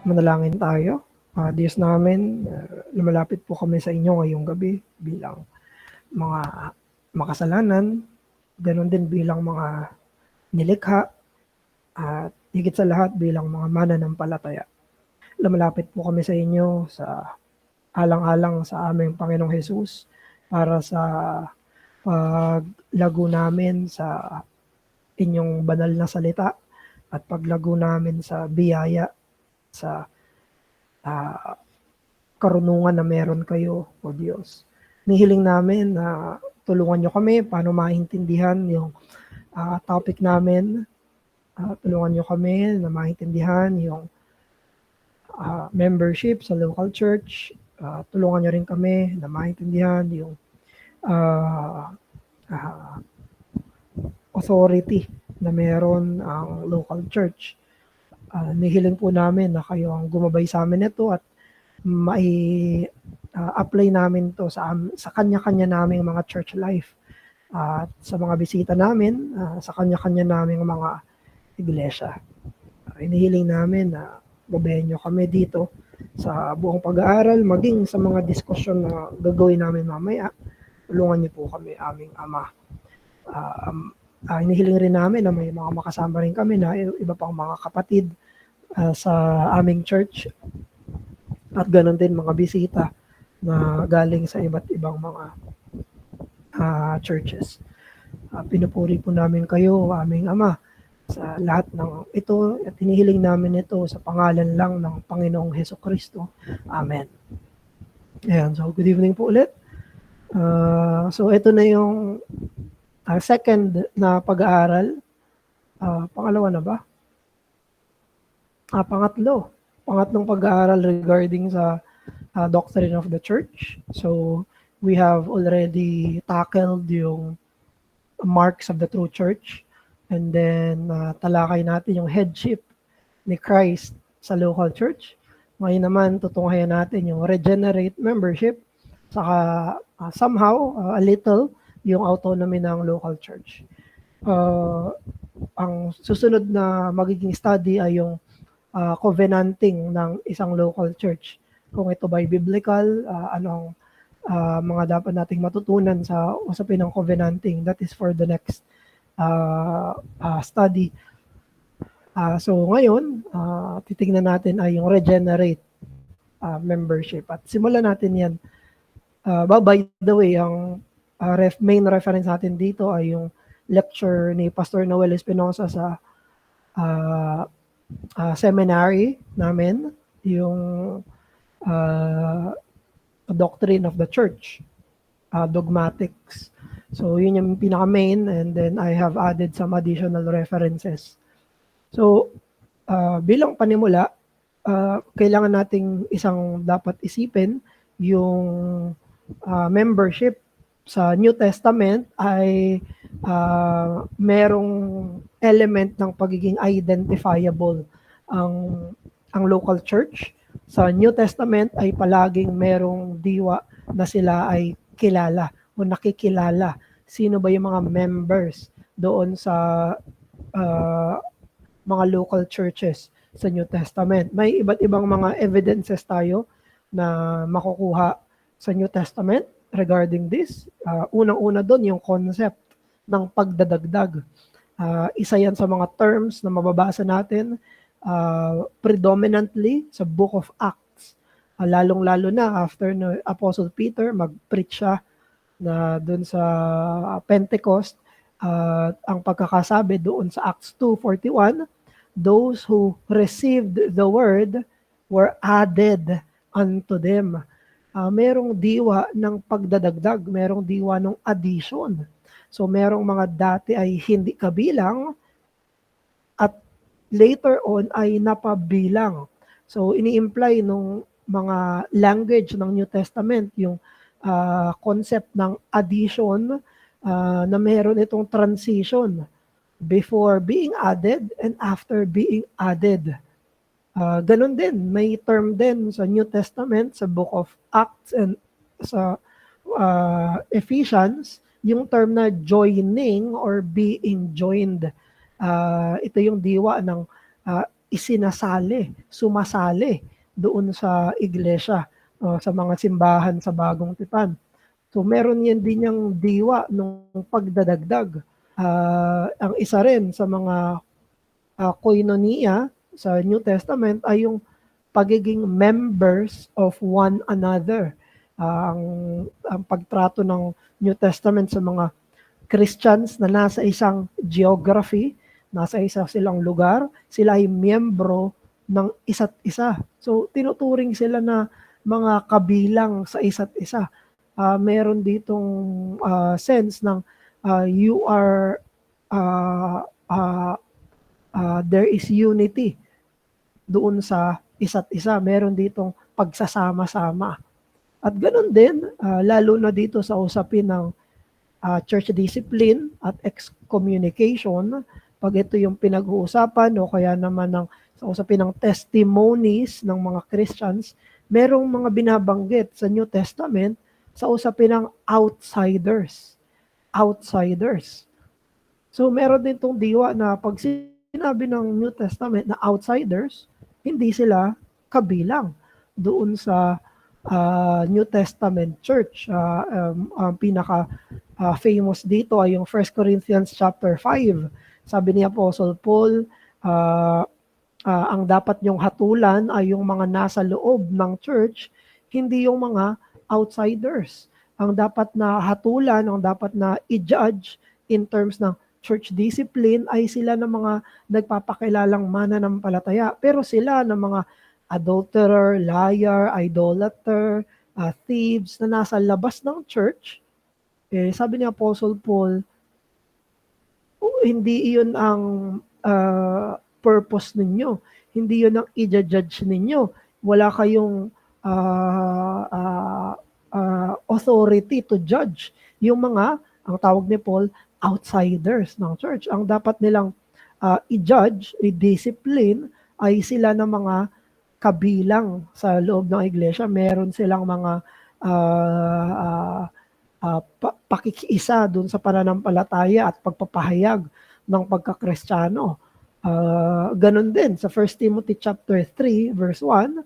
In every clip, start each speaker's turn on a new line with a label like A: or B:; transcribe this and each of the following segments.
A: Manalangin tayo. Diyos namin, lumalapit po kami sa inyo ngayong gabi bilang mga makasalanan, ganoon din bilang mga nilikha, at higit sa lahat bilang mga mananampalataya. Lumalapit po kami sa inyo sa alang-alang sa aming Panginoong Hesus para sa paglago namin sa inyong banal na salita at paglago namin sa biyaya, sa karunungan na meron kayo, O Diyos. Nihiling namin na tulungan nyo kami paano maintindihan yung topic namin. Tulungan nyo kami na maintindihan yung membership sa local church. Tulungan nyo rin kami na maintindihan yung authority na meron ang local church. Nihiling po namin na kayo ang gumabay sa amin nito at apply namin to sa kanya-kanya naming mga church life at sa mga bisita namin, sa kanya-kanya naming mga iglesia. Inihiling namin na gabayan nyo kami dito sa buong pag-aaral, maging sa mga diskusyon na gagawin namin mamaya. Tulungan niyo po kami, aming Ama. Inihiling rin namin na may mga makasama rin kami na iba pang mga kapatid sa aming church at ganoon din mga bisita na galing sa iba't ibang mga churches. Pinupuri po namin kayo, aming Ama, sa lahat ng ito at hinihiling namin ito sa pangalan lang ng Panginoong Hesukristo. Amen. Ayan, so good evening po ulit. So ito na yung second na pag-aaral. Pangalawa na ba? Pangatlong pag-aaral regarding sa doctrine of the church. So we have already tackled yung marks of the true church, and then talakay natin yung headship ni Christ sa local church. Ngayon naman tutunghayan natin yung regenerate membership, saka somehow a little yung autonomy ng local church. Ang susunod na magiging study ay yung covenanting ng isang local church. Kung ito ba'y biblical, anong mga dapat nating matutunan sa usapin ng covenanting. That is for the next study. So ngayon, titingnan natin ay yung regenerate membership. At simulan natin yan. By the way, ang main reference natin dito ay yung lecture ni Pastor Noel Espinosa sa seminary namin, yung doctrine of the church, dogmatics. So yun yung pinaka-main, and then I have added some additional references. So bilang panimula, kailangan nating isang dapat isipin, yung membership sa New Testament ay merong element ng pagiging identifiable ang local church. Sa New Testament ay palaging merong diwa na sila ay kilala o nakikilala. Sino ba yung mga members doon sa mga local churches sa New Testament? May iba't ibang mga evidences tayo na makukuha sa New Testament regarding this. Unang-una doon yung concept ng pagdadagdag. Isa yan sa mga terms na mababasa natin predominantly sa Book of Acts. Lalong-lalo na after no Apostle Peter mag-preach siya na doon sa Pentecost. Ang pagkakasabi doon sa Acts 2:41, those who received the word were added unto them. Merong diwa ng pagdadagdag, merong diwa ng addition. So merong mga dati ay hindi kabilang at later on ay napabilang. So ini-imply nung mga language ng New Testament yung concept ng addition, na meron itong transition before being added and after being added. Ganun din, may term din sa New Testament, sa Book of Acts and sa Ephesians, yung term na joining or being joined. Ito yung diwa ng sumasali doon sa iglesia, sa mga simbahan sa Bagong Tipan. So meron yan din yung diwa nung pagdadagdag. Ang isa rin sa mga koinonia sa New Testament ay yung pagiging members of one another. Ang pagtrato ng New Testament sa mga Christians na nasa isang geography, nasa isa silang lugar, sila ay miyembro ng isa't isa. So tinuturing sila na mga kabilang sa isa't isa. Meron ditong sense ng you are there is unity doon sa isa't isa. Meron ditong pagsasama-sama. At ganoon din, lalo na dito sa usapin ng church discipline at excommunication, pag ito yung pinag-uusapan o kaya naman sa usapin ng testimonies ng mga Christians, merong mga binabanggit sa New Testament sa usapin ng outsiders. Outsiders. So meron din itong diwa na pag sinabi ng New Testament na outsiders, hindi sila kabilang doon sa New Testament church. Ang pinaka famous dito ay yung 1 Corinthians chapter 5. Sabi ni Apostle Paul, ang dapat nyong hatulan ay yung mga nasa loob ng church, hindi yung mga outsiders. Ang dapat na hatulan, ang dapat na i-judge in terms ng church discipline ay sila ng mga nagpapakilalang mananampalataya. Pero sila ng mga adulterer, liar, idolater, thieves na nasa labas ng church, sabi ni Apostle Paul, hindi iyon ang purpose ninyo. Hindi yun ang i-judge ninyo. Wala kayong authority to judge yung mga, ang tawag ni Paul, outsiders ng church. Ang dapat nilang i-judge, i-discipline, ay sila ng mga kabilang sa loob ng iglesia. Meron silang mga pakikiisa dun sa pananampalataya at pagpapahayag ng pagkakristyano. Ganon din sa 1 Timothy chapter 3 verse 1,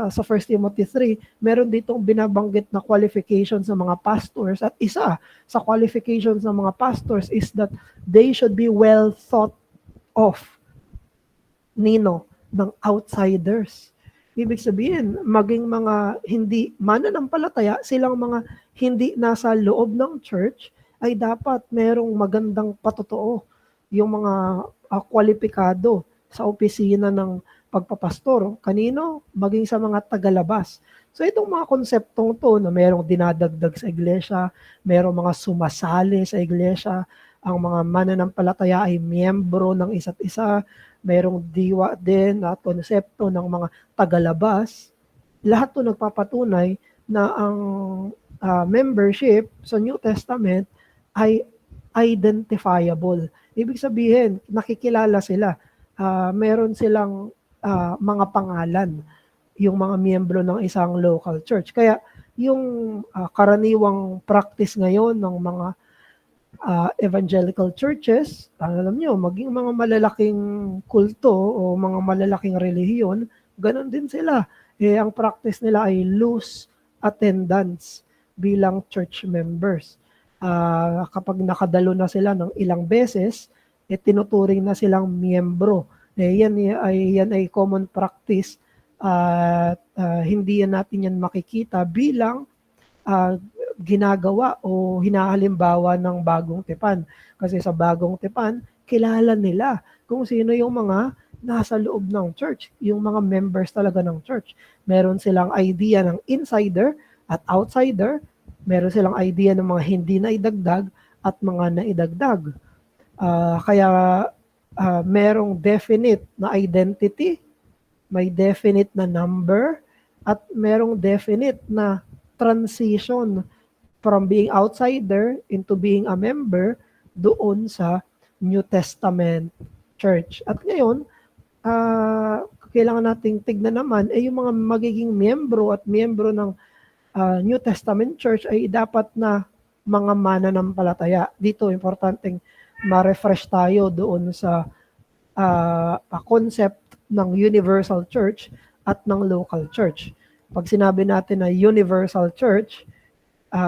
A: sa 1 Timothy 3, meron ditong binabanggit na qualifications ng mga pastors, at isa sa qualifications ng mga pastors is that they should be well thought of ng outsiders. Ibig sabihin, maging mga hindi mananampalataya, silang mga hindi nasa loob ng church, ay dapat merong magandang patotoo, yung mga kwalipikado sa opisina ng pagpapastor. Kanino? Maging sa mga tagalabas. So itong mga konseptong to na merong dinadagdag sa iglesia, merong mga sumasali sa iglesia, ang mga mananampalataya ay miyembro ng isa't isa, merong diwa din at konsepto ng mga tagalabas. Lahat to nagpapatunay na ang membership sa New Testament ay identifiable. Ibig sabihin, nakikilala sila. Meron silang mga pangalan, yung mga miyembro ng isang local church. Kaya yung karaniwang practice ngayon ng mga evangelical churches, alam nyo, maging mga malalaking kulto o mga malalaking relihiyon, ganun din sila. Ang practice nila ay loose attendance bilang church members. Kapag nakadalo na sila ng ilang beses, tinuturing na silang miyembro. Yan ay common practice at hindi natin yan makikita bilang ginagawa o hinahalimbawa ng Bagong Tipan. Kasi sa Bagong Tipan, kilala nila kung sino yung mga nasa loob ng church, yung mga members talaga ng church. Meron silang idea ng insider at outsider, meron silang idea ng mga hindi naidagdag at mga naidagdag. Kaya merong definite na identity, may definite na number, at merong definite na transition from being outsider into being a member doon sa New Testament church. At ngayon, kailangan nating tignan naman yung mga magiging miyembro at miyembro ng New Testament church ay dapat na mga mananampalataya. Dito, importanteng ma-refresh tayo doon sa concept ng universal church at ng local church. Pag sinabi natin na universal church,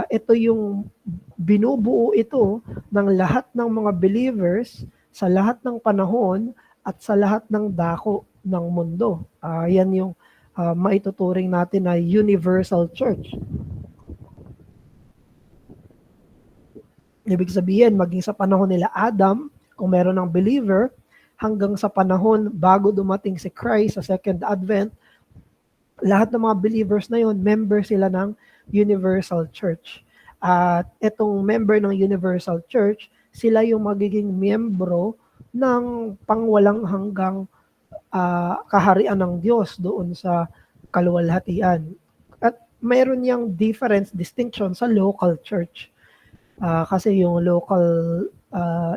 A: ito yung binubuo ito ng lahat ng mga believers sa lahat ng panahon at sa lahat ng dako ng mundo. Yan yung maituturing natin na universal church. Ibig sabihin, maging sa panahon nila Adam, kung meron ng believer, hanggang sa panahon bago dumating si Christ sa second advent, lahat ng mga believers na yun, member sila ng universal church. At itong member ng universal church, sila yung magiging miyembro ng pangwalang hanggang kaharian ng Diyos doon sa kaluwalhatian. At mayroon niyang difference, distinction sa local church. Kasi yung local,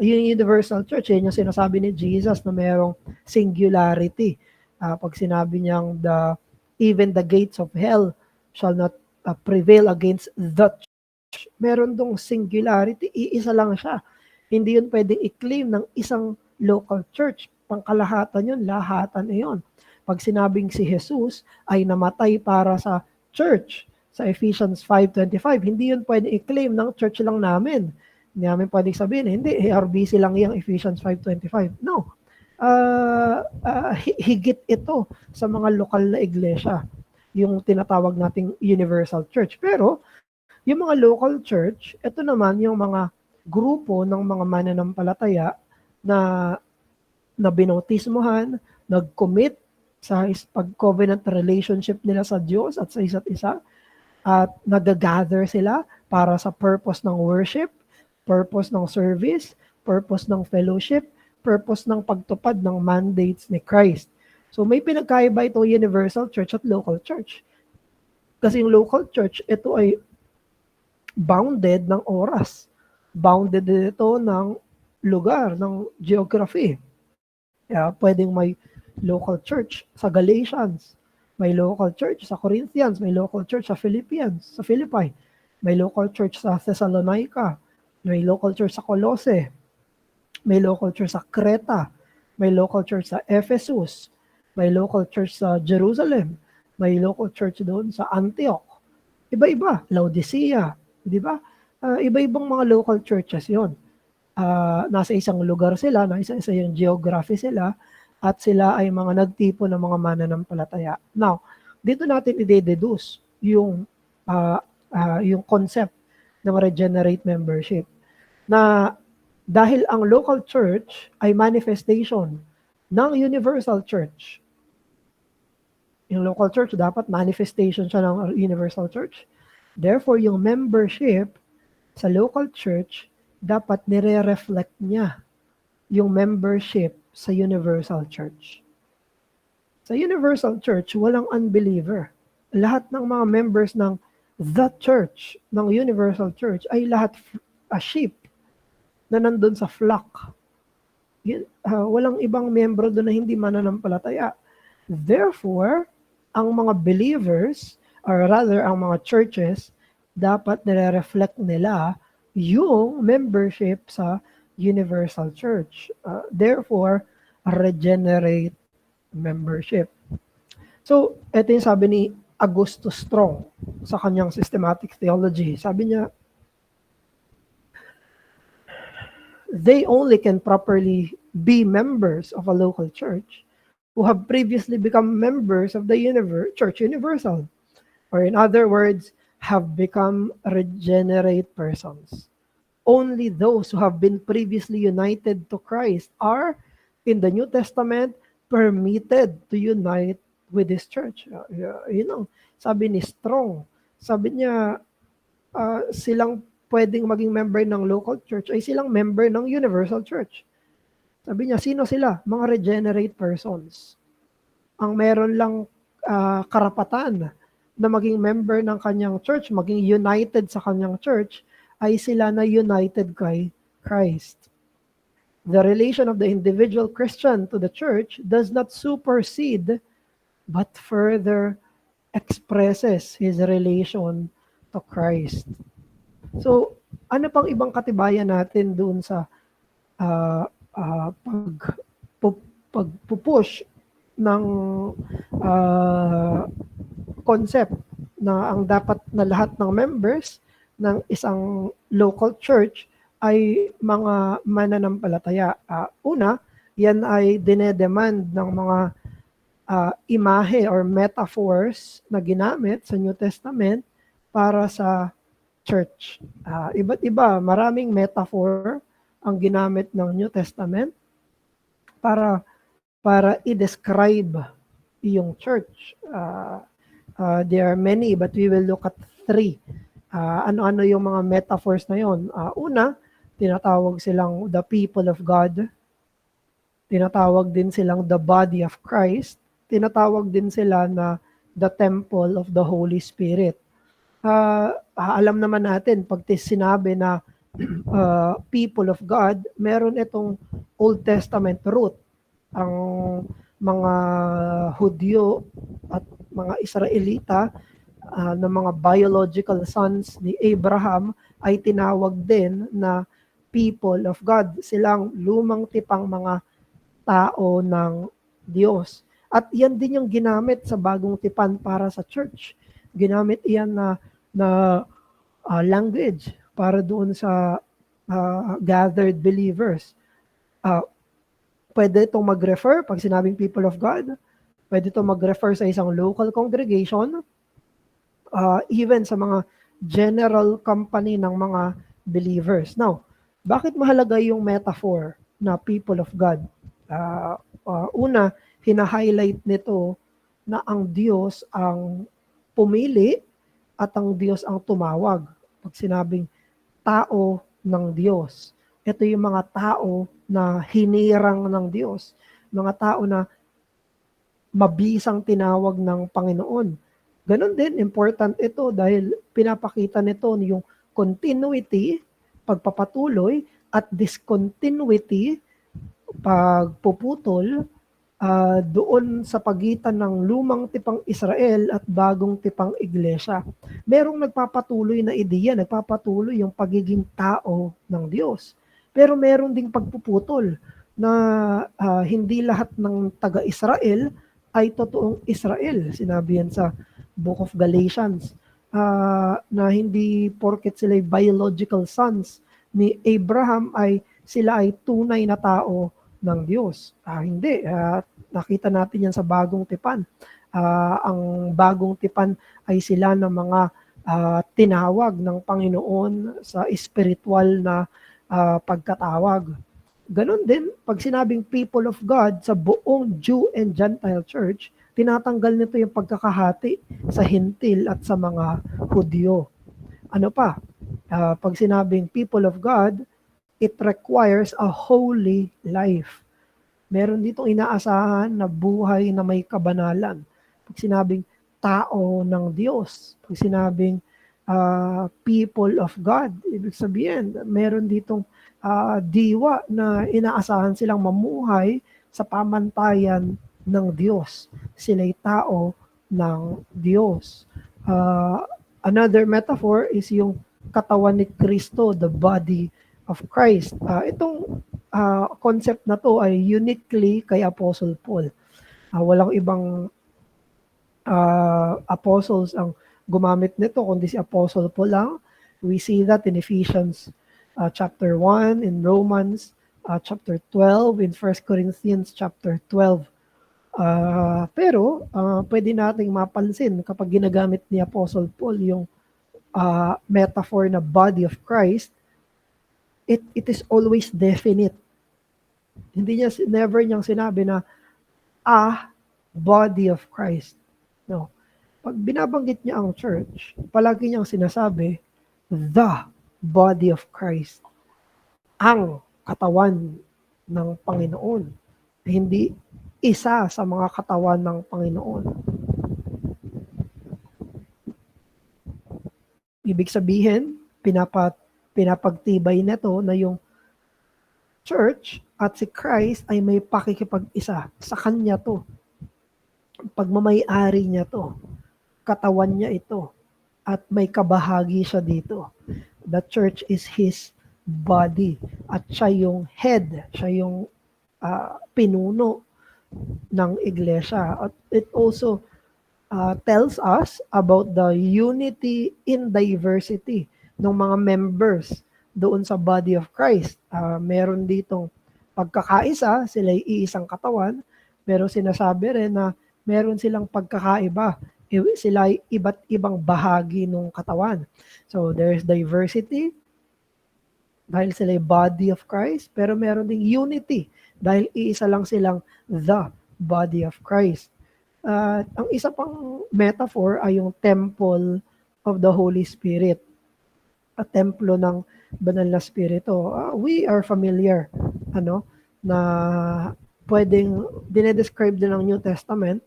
A: yung universal church, yun yung sinasabi ni Jesus na mayroong singularity. Pag sinabi niyang even the gates of hell shall not prevail against the church. Meron dong singularity, iisa lang siya. Hindi yun pwedeng i-claim ng isang local church. Pangkalahatan yun, lahatan yun. Pag sinabing si Jesus ay namatay para sa church, sa Ephesians 5:25, hindi yun pwede i-claim ng church lang namin. Hindi namin pwede sabihin, hindi, ARBC lang yung Ephesians 5:25. No. Higit ito sa mga lokal na iglesia, yung tinatawag nating universal church. Pero, yung mga local church, ito naman yung mga grupo ng mga mananampalataya na binautismohan, nag-commit sa pag-covenant relationship nila sa Diyos at sa isa't isa, at nag-gather sila para sa purpose ng worship, purpose ng service, purpose ng fellowship, purpose ng pagtupad ng mandates ni Christ. So may pinagkaiba ito universal church at local church. Kasi yung local church, ito ay bounded ng oras. Bounded ito ng lugar, ng geography. Kaya pwedeng may local church sa Galatians, may local church sa Corinthians, may local church sa Philippians, sa Philippi, may local church sa Thessalonica, may local church sa Colossae, may local church sa Creta, may local church sa Ephesus, may local church sa Jerusalem, may local church doon sa Antioch. Iba-iba, Laodicea, di ba? Iba-ibang mga local churches yon. Nasa isang lugar sila, nasa isang geography sila, at sila ay mga nagtipo ng mga mananampalataya. Now, dito natin i-deduce yung concept ng regenerate membership. Na dahil ang local church ay manifestation ng universal church. Yung local church dapat manifestation siya ng universal church. Therefore, yung membership sa local church dapat nire-reflect niya yung membership sa universal church. Sa universal church, walang unbeliever. Lahat ng mga members ng the church, ng universal church, ay lahat sheep na nandun sa flock. Walang ibang membro doon na hindi mananampalataya. Therefore, ang mga believers, or rather, ang mga churches, dapat nire-reflect nila yung membership sa universal church. Therefore, regenerate membership. So, ito yung sabi ni Augustus Strong sa kanyang systematic theology. Sabi niya, they only can properly be members of a local church who have previously become members of the church universal. Or in other words, have become regenerate persons. Only those who have been previously united to Christ are, in the New Testament, permitted to unite with this church. Sabi ni Strong, sabi niya, silang pwedeng maging member ng local church ay silang member ng universal church. Sabi niya, sino sila? Mga regenerate persons. Ang meron lang karapatan na maging member ng kanyang church, maging united sa kanyang church, ay sila na united kay Christ. The relation of the individual Christian to the church does not supersede, but further expresses his relation to Christ. So, ano pang ibang katibayan natin doon sa pagpupush ng concept na ang dapat na lahat ng members ng isang local church ay mga mananampalataya. Una, yan ay dinedemand ng mga imahe or metaphors na ginamit sa New Testament para sa church. Iba't iba, maraming metaphor ang ginamit ng New Testament para i-describe yung church. There are many, but we will look at 3. Ano-ano yung mga metaphors na yon? Una, tinatawag silang the people of God. Tinatawag din silang the body of Christ. Tinatawag din sila na the temple of the Holy Spirit. Alam naman natin, pag sinabi na people of God, meron itong Old Testament root. Ang mga Hudyo at mga Israelita na mga biological sons ni Abraham ay tinawag din na people of God. Silang lumang tipang mga tao ng Diyos. At yan din yung ginamit sa bagong tipan para sa church. Ginamit iyan na language para doon sa gathered believers. Pwede itong mag-refer, pag sinabing people of God, pwede itong mag-refer sa isang local congregation, even sa mga general company ng mga believers. Now, bakit mahalaga yung metaphor na people of God? Una, hina-highlight nito na ang Diyos ang pumili at ang Diyos ang tumawag. Pag sinabing tao ng Diyos, ito yung mga tao na hinirang ng Diyos, mga tao na mabisang tinawag ng Panginoon. Ganon din, important ito dahil pinapakita nito yung continuity, pagpapatuloy, at discontinuity, pagpuputol, doon sa pagitan ng lumang tipang Israel at bagong tipang iglesia. Merong nagpapatuloy na ideya, nagpapatuloy yung pagiging tao ng Diyos. Pero meron ding pagpuputol na hindi lahat ng taga-Israel ay totoong Israel. Sinabi yan sa Book of Galatians na hindi porket sila biological sons ni Abraham ay sila ay tunay na tao ng Diyos. Hindi. Nakita natin yan sa bagong tipan. Ang bagong tipan ay sila ng mga tinawag ng Panginoon sa spiritual na pagkatawag. Ganon din, pag sinabing people of God sa buong Jew and Gentile church, tinatanggal nito yung pagkakahati sa Hintil at sa mga Hudyo. Ano pa? Pag sinabing people of God, it requires a holy life. Meron ditong inaasahan na buhay na may kabanalan. Pag sinabing tao ng Diyos, pag sinabing people of God, ibig sabihin, meron ditong diwa na inaasahan silang mamuhay sa pamantayan ng Diyos. Sila'y tao ng Diyos. Another metaphor is yung katawan ni Kristo, the body of Christ. Itong concept na to ay uniquely kay Apostle Paul. Walang ibang apostles ang gumamit nito, kundi si Apostle Paul lang. We see that in Ephesians chapter 1, in Romans chapter 12, in 1 Corinthians chapter 12. Pero pwede nating mapansin kapag ginagamit ni Apostle Paul yung metaphor na body of Christ, it is always definite. Never niyang sinabi na body of Christ. No. Pag binabanggit niya ang church, palagi niyang sinasabi, the body of Christ. Ang katawan ng Panginoon. Hindi isa sa mga katawan ng Panginoon. Ibig sabihin, pinapagtibay nito na yung church at si Christ ay may pakikipag-isa. Sa kanya to. Pagmamay-ari niya to. Katawan niya ito. At may kabahagi siya dito. The church is His body. At siya yung head. Siya yung pinuno ng iglesia. At it also tells us about the unity in diversity ng mga members doon sa body of Christ. Meron ditong pagkakaisa, sila ay iisang katawan, pero sinasabi rin na meron silang pagkakaiba. Sila ay iba't ibang bahagi ng katawan. So there's diversity dahil sila ay body of Christ, pero meron ding unity dahil iisa lang silang the body of Christ. Ang isa pang metaphor ay yung temple of the Holy Spirit. At templo ng banal na spirito. We are familiar na pwedeng dinedescribe din ng New Testament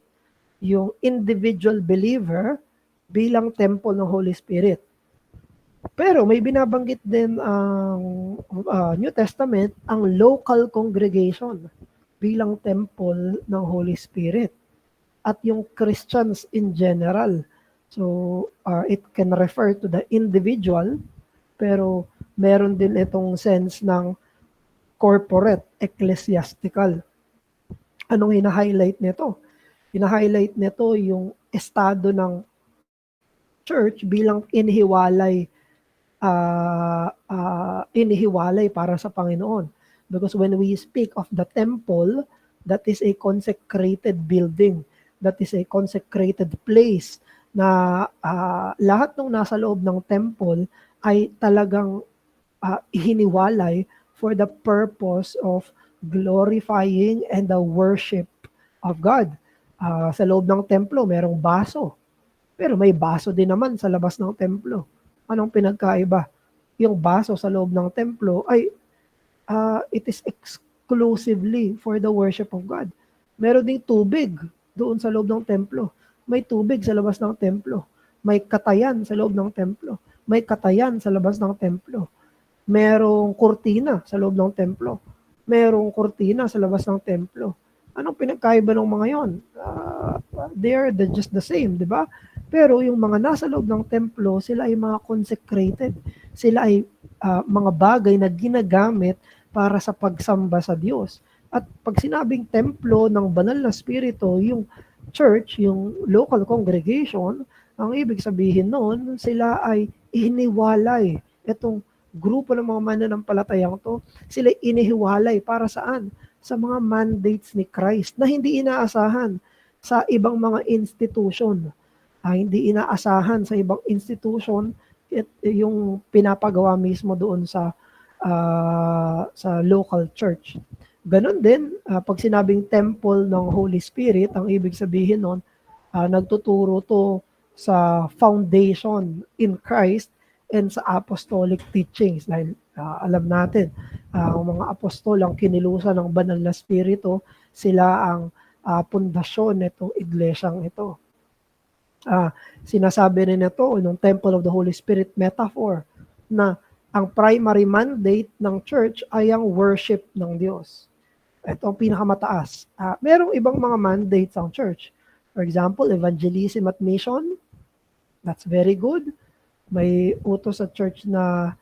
A: yung individual believer bilang temple ng Holy Spirit. Pero may binabanggit din ang New Testament ang local congregation bilang temple ng Holy Spirit at yung Christians in general. So it can refer to the individual, pero meron din itong sense ng corporate, ecclesiastical. Anong hina-highlight nito? Hina-highlight nito yung estado ng church bilang inihiwalay para sa Panginoon. Because when we speak of the temple, that is a consecrated building. That is a consecrated place na lahat ng nasa loob ng temple ay talagang hiniwalay for the purpose of glorifying and the worship of God. Sa loob ng templo, merong baso. Pero may baso din naman sa labas ng templo. Anong pinagkaiba? Yung baso sa loob ng templo ay it is exclusively for the worship of God. Meron ding tubig doon sa loob ng templo. May tubig sa labas ng templo. May katayan sa loob ng templo. May katayan sa labas ng templo. Merong kurtina sa loob ng templo. Merong kurtina sa labas ng templo. Anong pinagkaiba ng mga yon? They're just the same, di ba? Pero yung mga nasa loob ng templo, sila ay mga consecrated. Sila ay mga bagay na ginagamit para sa pagsamba sa Diyos. At pag sinabing templo ng banal na spirito, yung church, yung local congregation, ang ibig sabihin noon, sila ay iniwalay. Itong grupo ng mga mananampalatayang to, sila inihiwalay para saan? Sa mga mandates ni Christ na hindi inaasahan sa ibang mga institution. Hindi inaasahan sa ibang institution yung pinapagawa mismo doon sa local church. Ganon din, pag sinabing temple ng Holy Spirit, ang ibig sabihin nun, nagtuturo to sa foundation in Christ and sa apostolic teachings. Dahil alam natin, ang mga apostol ang kinilusan ng banal na spirito, sila ang pundasyon nitong iglesyang ito. Sinasabi rin ito ng Temple of the Holy Spirit metaphor na ang primary mandate ng church ay ang worship ng Diyos. Ito ang pinakamataas. Merong ibang mga mandates ang church. For example, evangelism at mission. That's very good. May utos sa church na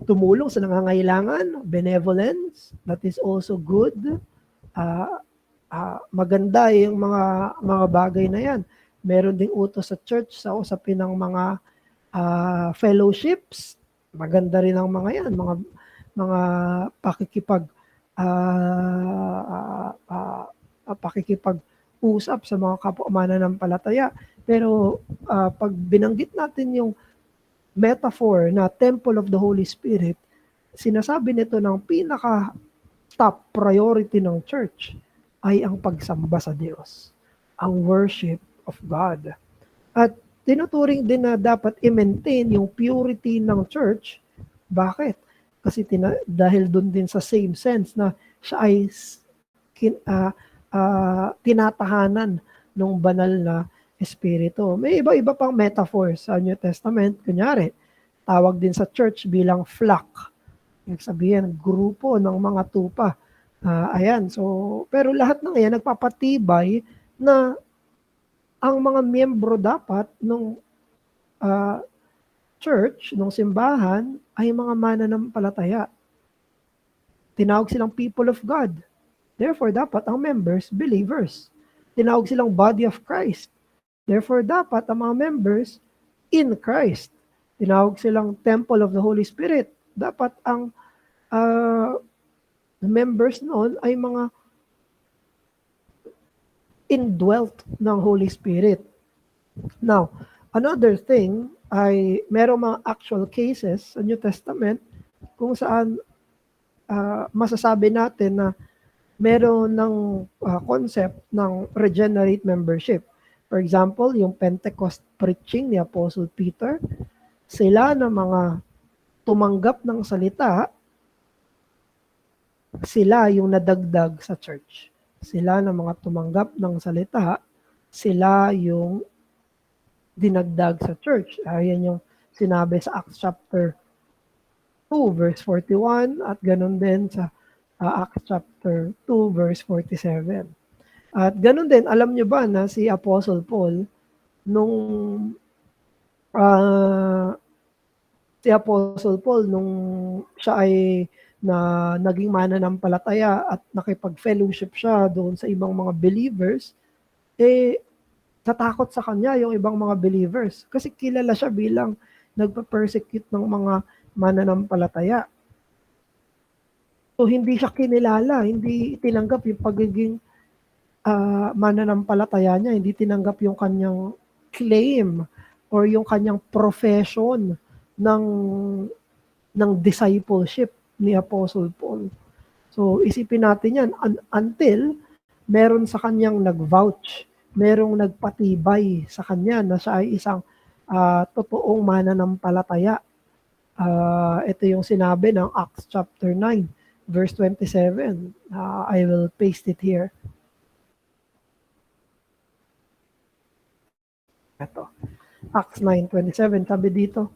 A: tumulong sa nangangailangan, benevolence. That is also good. Maganda yung mga bagay na yan. Meron ding utos sa church sa usapin ng mga fellowships. Maganda rin ang mga yan, mga pakikipag-usap sa mga kapwa mananampalataya. Pero pag binanggit natin yung metaphor na Temple of the Holy Spirit, sinasabi nito ng pinaka top priority ng church ay ang pagsamba sa Diyos, ang worship of God. At tinuturing din na dapat i-maintain yung purity ng church. Bakit? Kasi dahil doon din sa same sense na siya ay tinatahanan ng banal na espiritu. May iba-iba pang metaphors sa New Testament. Kunyari, tawag din sa church bilang flock. Ibig sabihin, grupo ng mga tupa. Ayan, so, pero lahat ng yan nagpapatibay na ang mga miyembro dapat ng church, ng simbahan, ay mga mananampalataya. Tinawag silang people of God. Therefore, dapat ang members, believers. Tinawag silang body of Christ. Therefore, dapat ang mga members, in Christ. Tinawag silang temple of the Holy Spirit. Dapat ang members noon ay mga indwelt ng Holy Spirit. Now, another thing ay merong mga actual cases sa New Testament kung saan masasabi natin na meron ng concept ng regenerate membership. For example, yung Pentecost preaching ni Apostle Peter, sila na mga tumanggap ng salita, sila yung nadagdag sa church. Sila na mga tumanggap ng salita, sila yung dinagdag sa church. Ayan yung sinabi sa Acts chapter 2 verse 41 at ganun din sa Acts chapter 2 verse 47. At ganun din, alam nyo ba na si Apostle Paul, nung siya ay naging mananampalataya at nakipag-fellowship siya doon sa ibang mga believers, natakot sa kanya yung ibang mga believers. Kasi kilala siya bilang nagpa-persecute ng mga mananampalataya. So, hindi siya kinilala, hindi tinanggap yung pagiging mananampalataya niya, hindi tinanggap yung kanyang claim or yung kanyang profession ng discipleship ni Apostle Paul. So, isipin natin yan until meron sa kanyang nag-vouch, merong nagpatibay sa kanya na siya ay isang totoong mananampalataya. Ito yung sinabi ng Acts chapter 9, verse 27. I will paste it here. Ito. Acts 9:27, sabi dito,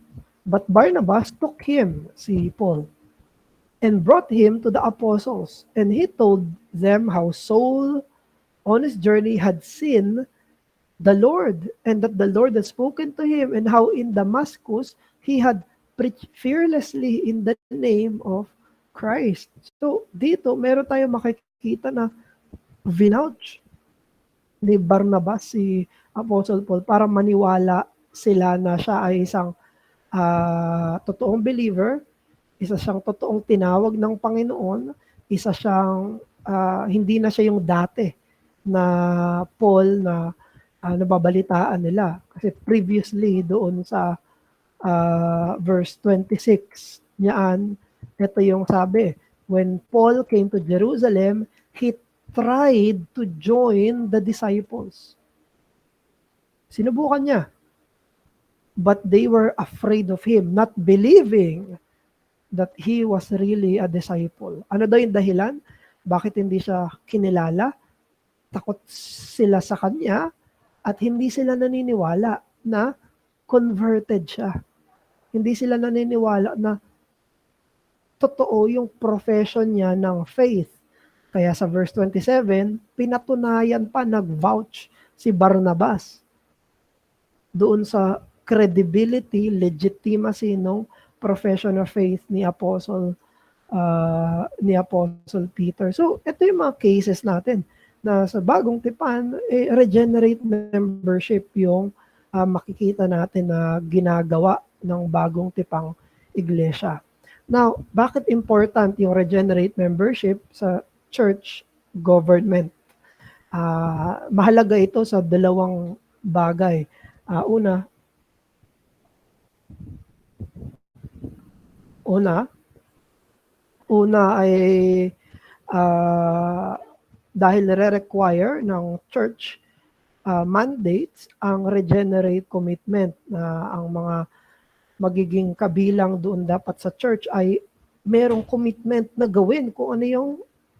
A: but Barnabas took him, si Paul, and brought him to the apostles, and he told them how Saul on his journey had seen the Lord, and that the Lord had spoken to him, and how in Damascus he had preached fearlessly in the name of Christ. So, dito, meron tayong makikita na vinouch ni Barnabas si Apostle Paul para maniwala sila na siya ay isang totoong believer, isa siyang totoong tinawag ng Panginoon, isa siyang hindi na siya yung dati na Paul na nababalitaan nila. Kasi previously doon sa verse 26 niyaan, ito yung sabi, when Paul came to Jerusalem, he tried to join the disciples. Sinubukan niya. But they were afraid of him, not believing that he was really a disciple. Ano daw yung dahilan? Bakit hindi siya kinilala? Takot sila sa kanya at hindi sila naniniwala na converted siya. Hindi sila naniniwala na totoo yung profession niya ng faith. Kaya sa verse 27, pinatunayan pa, nag-vouch si Barnabas doon sa credibility, legitimacy ng profession of faith ni Apostle Peter. So, ito yung mga cases natin na sa bagong tipan, regenerate membership yung makikita natin na ginagawa ng bagong tipang iglesia. Now, bakit important yung regenerate membership sa church government? Mahalaga ito sa dalawang bagay. Una ay dahil nire-require ng church mandates ang regenerate commitment na ang mga magiging kabilang doon dapat sa church ay merong commitment na gawin kung ano yung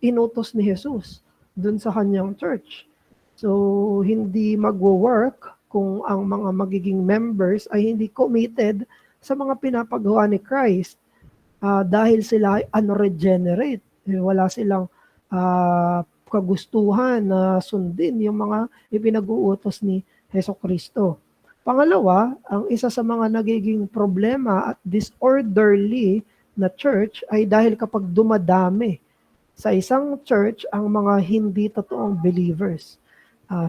A: inutos ni Jesus doon sa kanyang church. So, hindi magwo-work kung ang mga magiging members ay hindi committed sa mga pinapagawa ni Christ dahil sila ay unregenerate. Wala silang kagustuhan na sundin yung mga ipinag-uutos ni Hesukristo. Pangalawa, ang isa sa mga nagiging problema at disorderly na church ay dahil kapag dumadami Sa isang church, ang mga hindi totoong believers.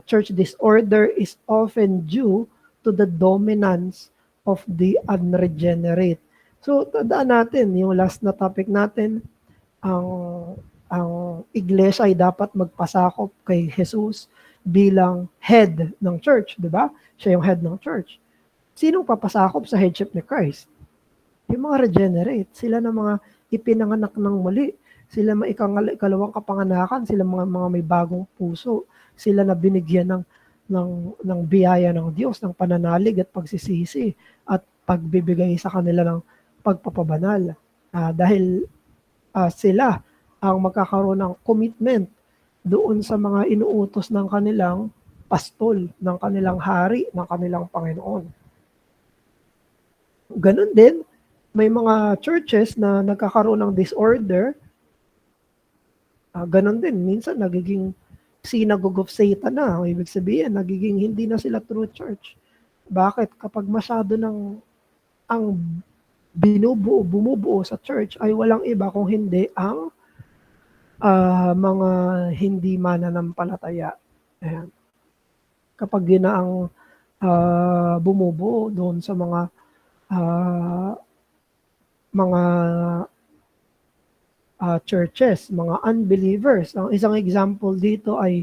A: Church disorder is often due to the dominance of the unregenerate. So, tandaan natin, yung last na topic natin, ang ang iglesia ay dapat magpasakop kay Jesus bilang head ng church, di ba? Siya yung head ng church. Sinong papasakop sa headship ni Christ? Yung mga regenerate, sila na mga ipinanganak ng muli, sila may ikalawang kapanganakan, sila mga may bagong puso, sila na binigyan ng biyaya ng Diyos, ng pananalig at pagsisisi at pagbibigay sa kanila ng pagpapabanal. Dahil sila ang magkakaroon ng commitment doon sa mga inuutos ng kanilang pastol, ng kanilang hari, ng kanilang Panginoon. Ganon din, may mga churches na nagkakaroon ng disorder. Ganon din, minsan nagiging synagogue of Satan na. Ibig sabihin, nagiging hindi na sila true church. Bakit? Kapag masyado ang bumubuo sa church ay walang iba kung hindi ang mga hindi mananampalataya. Ayan. Kapag yun na ang bumubuo doon sa mga churches, mga unbelievers. Ang isang example dito ay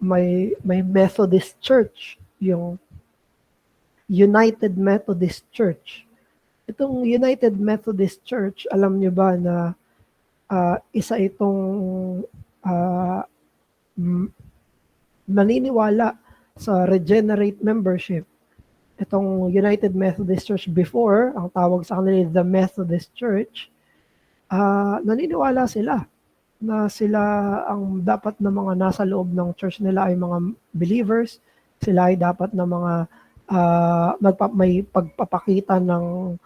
A: may Methodist Church, yung United Methodist Church. Itong United Methodist Church, alam niyo ba na isa itong naniniwala sa regenerate membership. Itong United Methodist Church before, ang tawag sa kanila the Methodist Church, naniniwala sila na sila ang dapat na mga nasa loob ng church nila ay mga believers, sila ay dapat na mga may pagpapakita ng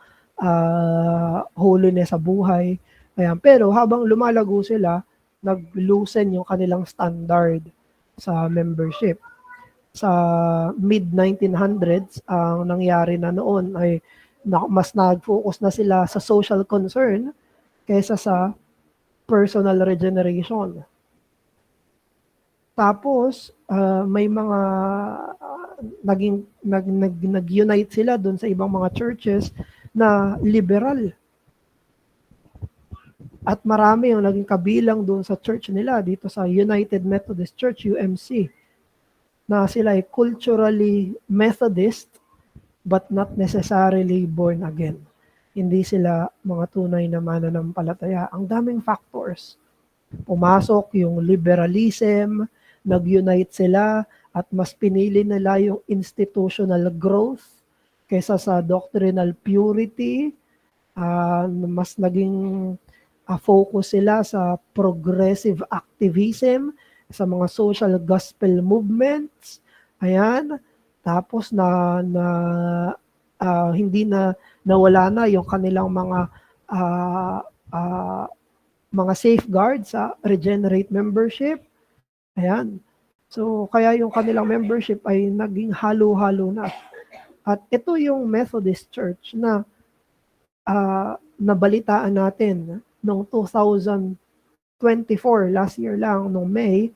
A: holiness sa buhay. Ayan. Pero habang lumalago sila, nag-loosen yung kanilang standard sa membership. Sa mid-1900s, ang nangyari na noon ay mas nag-focus na sila sa social concern kaysa sa personal regeneration. Tapos, may mga nag-unite sila doon sa ibang mga churches na liberal. At marami yung naging kabilang doon sa church nila dito sa United Methodist Church, UMC, na sila ay culturally Methodist but not necessarily born again. Hindi sila mga tunay na mananampalataya. Ang daming factors. Pumasok yung liberalism, nag-unite sila, at mas pinili nila yung institutional growth kaysa sa doctrinal purity. Mas naging focus sila sa progressive activism, sa mga social gospel movements. Ayan. Tapos hindi na nawala na yung kanilang mga safeguards sa regenerate membership. Ayan. So, kaya yung kanilang membership ay naging halo-halo na. At ito yung Methodist Church na nabalitaan natin noong 2024, last year lang, noong May,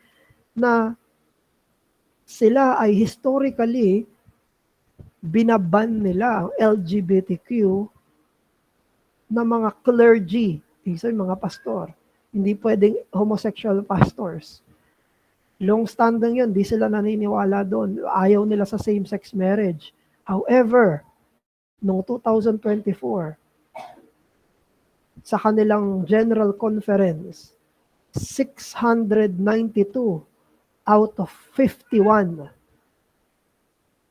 A: na sila ay historically binaban nila ang LGBTQ na mga clergy, mga pastor. Hindi pwedeng homosexual pastors. Long standing yun, di sila naniniwala doon. Ayaw nila sa same-sex marriage. However, noong 2024, sa kanilang general conference, 692 out of 51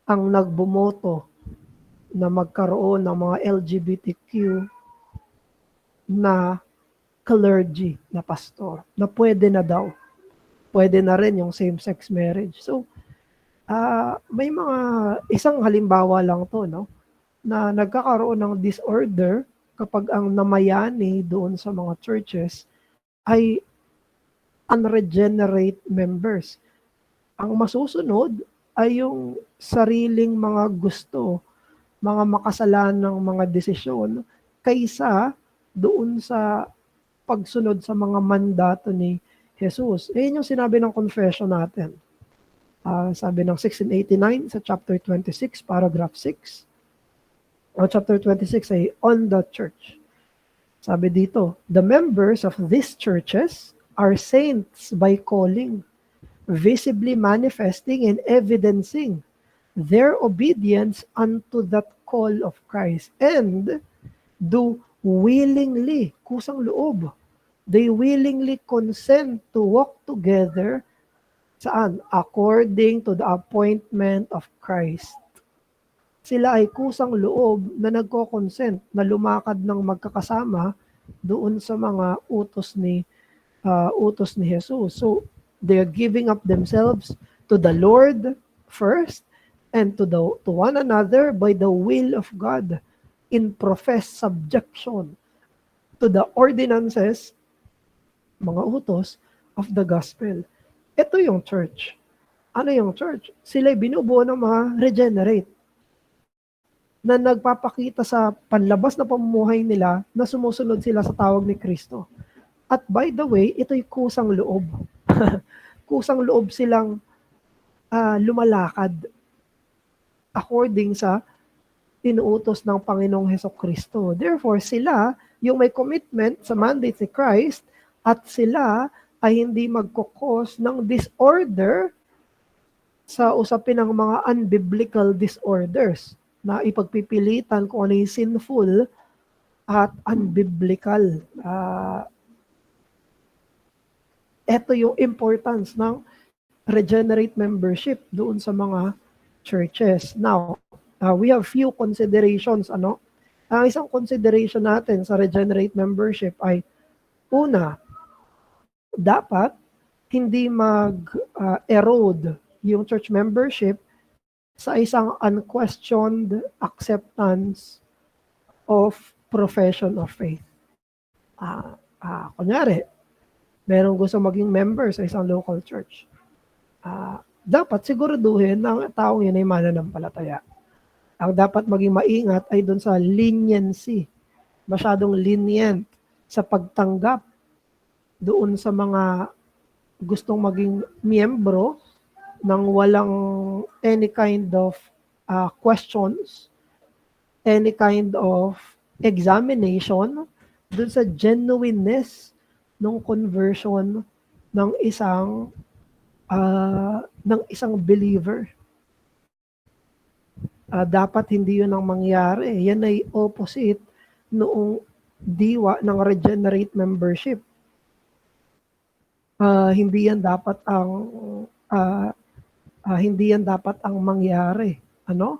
A: ang nagbumoto na magkaroon ng mga LGBTQ na clergy na pastor, na pwede na daw. Pwede na rin yung same-sex marriage. So, may mga isang halimbawa lang to, no, na nagkakaroon ng disorder kapag ang namayani doon sa mga churches ay unregenerate members. Ang masusunod ay yung sariling mga gusto, mga makasalanang mga desisyon kaysa doon sa pagsunod sa mga mandato ni Jesus. Yun yung sinabi ng confession natin. Sabi ng 1689 sa chapter 26, paragraph 6. Chapter 26 ay on the church. Sabi dito, the members of these churches are saints by calling, visibly manifesting and evidencing their obedience unto that call of Christ, and do willingly, kusang loob, they willingly consent to walk together, saan? According to the appointment of Christ. Sila ay kusang loob na nagko-consent na lumakad ng magkakasama doon sa mga utos ni Jesus. So, they're giving up themselves to the Lord first and to one another by the will of God in professed subjection to the ordinances, mga utos of the gospel. Ito yung church. Ano yung church? Sila'y binubuo ng mga regenerate na nagpapakita sa panlabas na pamumuhay nila na sumusunod sila sa tawag ni Kristo. At by the way, ito'y kusang loob. Kusang loob silang lumalakad according sa inuutos ng Panginoong Hesukristo. Therefore, sila yung may commitment sa mandate ni Christ at sila ay hindi magkukos ng disorder sa usapin ng mga unbiblical disorders na ipagpipilitan kung ano yung sinful at unbiblical. Ito yung importance ng regenerate membership doon sa mga churches. Now, we have few considerations. Ang isang consideration natin sa regenerate membership ay, una, dapat hindi mag-erode yung church membership sa isang unquestioned acceptance of profession of faith. Kunyari, merong gusto maging member sa isang local church. Dapat siguraduhin na ang taong yun ay mananampalataya. Ang dapat maging maingat ay doon sa leniency. Masyadong lenient sa pagtanggap doon sa mga gustong maging miyembro nang walang any kind of questions, any kind of examination dun sa genuineness ng conversion ng isang believer. Dapat hindi yun ang mangyari. Yan ay opposite noong diwa ng regenerate membership. Hindi yan dapat ang mangyari. Ang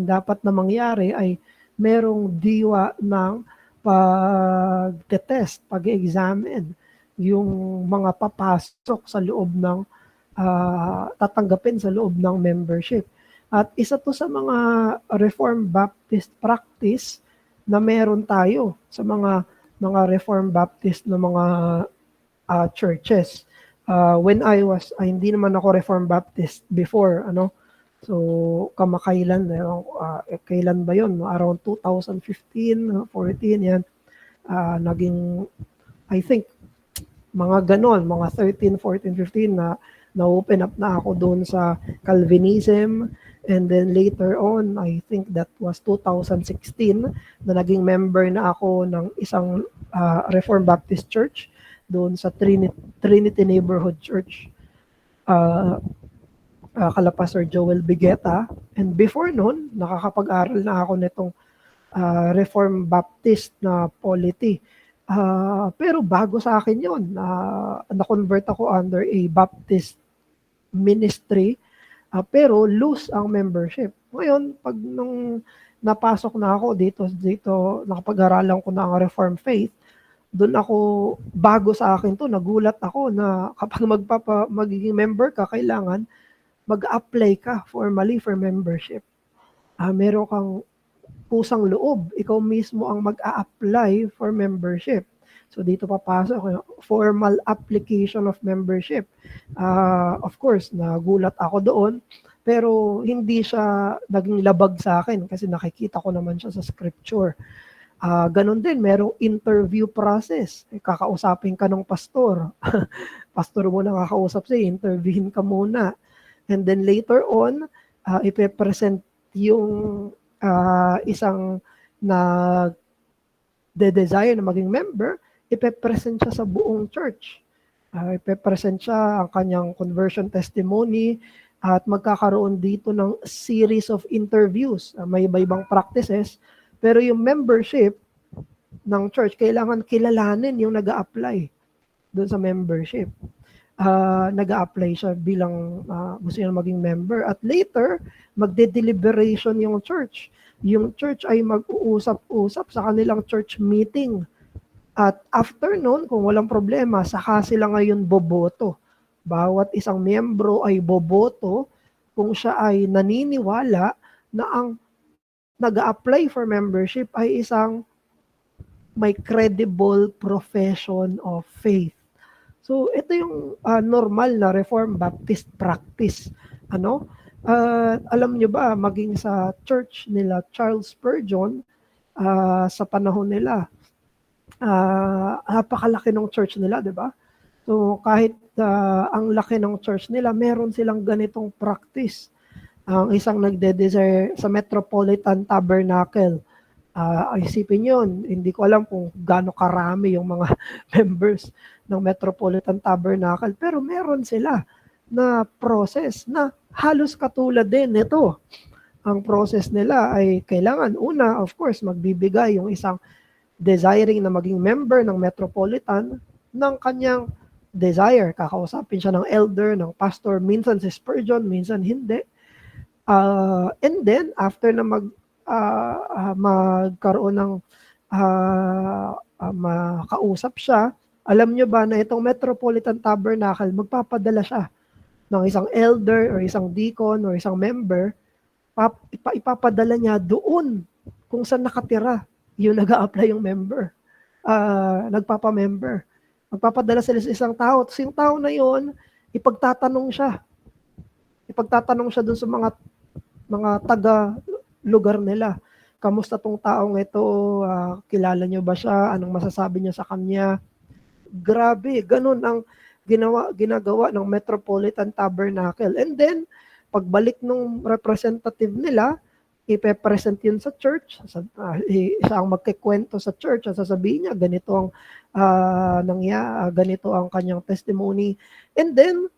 A: dapat na mangyari ay merong diwa ng pag-test, pag-examine yung mga papasok sa loob ng tatanggapin sa loob ng membership. At isa to sa mga Reformed Baptist practice na meron tayo sa mga Reformed Baptist na mga churches. When hindi naman ako Reformed Baptist before, so kamakailan, kailan ba yun? Around 2015, 14, yan. Naging, I think, mga ganon, mga 13, 14, 15 na-open up na ako doon sa Calvinism. And then later on, I think that was 2016, na naging member na ako ng isang Reformed Baptist Church doon sa Trinity Neighborhood Church. Kala Pastor Joel Bigueta. And before noon, nakakapag-aral na ako nitong Reformed Baptist na polity. Pero bago sa akin yun, na-convert ako under a Baptist ministry, pero loose ang membership. Ngayon, pag nung napasok na ako dito nakapag-aralan ko na ang Reformed faith, doon ako, bago sa akin to, nagulat ako na kapag magiging member ka, kailangan mag-apply ka formally for membership. Meron kang kusang loob, ikaw mismo ang mag-a-apply for membership. So dito papasok yung formal application of membership. Of course, nagulat ako doon, pero hindi siya naging labag sa akin kasi nakikita ko naman siya sa scripture. Ganon din, merong interview process. Kakausapin ka ng pastor. Pastor mo na kakausap sa'yo, interviewin ka muna. And then later on, ipe-present yung isang nag-desire na maging member, ipe-present siya sa buong church. Ipe-present siya ang kanyang conversion testimony at magkakaroon dito ng series of interviews. May iba-ibang practices, pero yung membership ng church, kailangan kilalanin yung nag-a-apply doon sa membership. Nag-a-apply siya bilang gusto niya maging member. At later, magde-deliberation yung church. Yung church ay mag-uusap-usap sa kanilang church meeting. At after nun, kung walang problema, saka sila ngayon boboto. Bawat isang miyembro ay boboto kung siya ay naniniwala na ang nag-a-apply for membership ay isang may credible profession of faith. So ito yung normal na Reformed Baptist practice. Alam nyo ba, maging sa church nila Charles Spurgeon, sa panahon nila, napakalaki ng church nila, di ba? So kahit ang laki ng church nila, meron silang ganitong practice. Ang isang nagde-desire sa Metropolitan Tabernacle, isipin yun, hindi ko alam kung gaano karami yung mga members ng Metropolitan Tabernacle, pero meron sila na process na halos katulad din nito. Ang process nila ay kailangan, una, of course, magbibigay yung isang desiring na maging member ng Metropolitan ng kanyang desire. Kakausapin siya ng elder, ng pastor, minsan si Spurgeon, minsan hindi. And then, after na magkaroon ng makausap siya, alam nyo ba na itong Metropolitan Tabernacle, magpapadala siya ng isang elder or isang deacon or isang member, ipapadala niya doon kung saan nakatira yung nag-a-apply yung member, nagpapa-member. Magpapadala sila sa isang tao. Tapos yung tao na yon, ipagtatanong siya doon sa mga taga-lugar nila. Kamusta tong taong ito? Kilala niyo ba siya? Anong masasabi niyo sa kanya? Grabe, ganun ang ginagawa ng Metropolitan Tabernacle. And then, pagbalik ng representative nila, ipe-present yun sa church. Siya ang magkikwento sa church at sasabihin niya, ganito ang ganito ang kanyang testimony. And then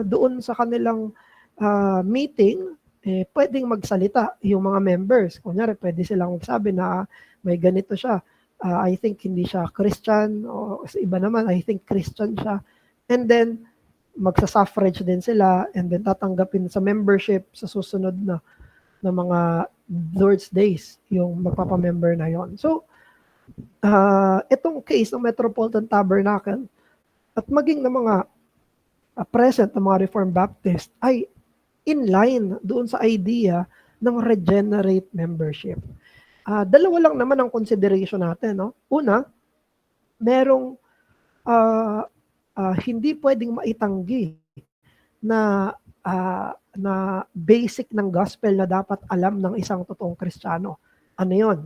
A: doon sa kanilang meeting, pwedeng magsalita yung mga members. Kunyari, pwede silang magsabi na may ganito siya. I think hindi siya Christian, o sa iba naman, I think Christian siya. And then, magsa-suffrage din sila, and then tatanggapin sa membership sa susunod na mga Lord's Days, yung magpapamember na yon. So, itong case ng Metropolitan Tabernacle, at maging ng mga present ng mga Reformed Baptist, ay in line doon sa idea ng regenerate membership. Dalawa lang naman ang consideration natin. No? Una, merong hindi pwedeng maitanggi na basic ng gospel na dapat alam ng isang totoong Kristiyano. Ano yon?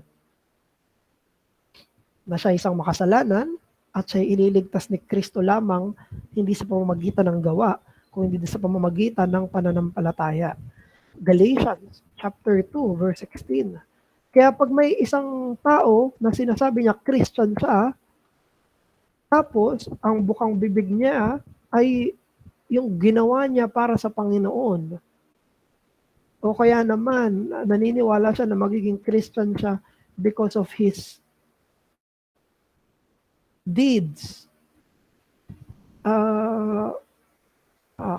A: Na siya isang makasalanan at siya ililigtas ni Kristo lamang, hindi sa pamamagitan ng gawa, kung hindi sa pamamagitan ng pananampalataya. Galatians chapter 2 verse 16. Kaya pag may isang tao na sinasabi niya Christian siya, tapos ang bukang bibig niya ay yung ginawa niya para sa Panginoon, o kaya naman naniniwala siya na magiging Christian siya because of his deeds,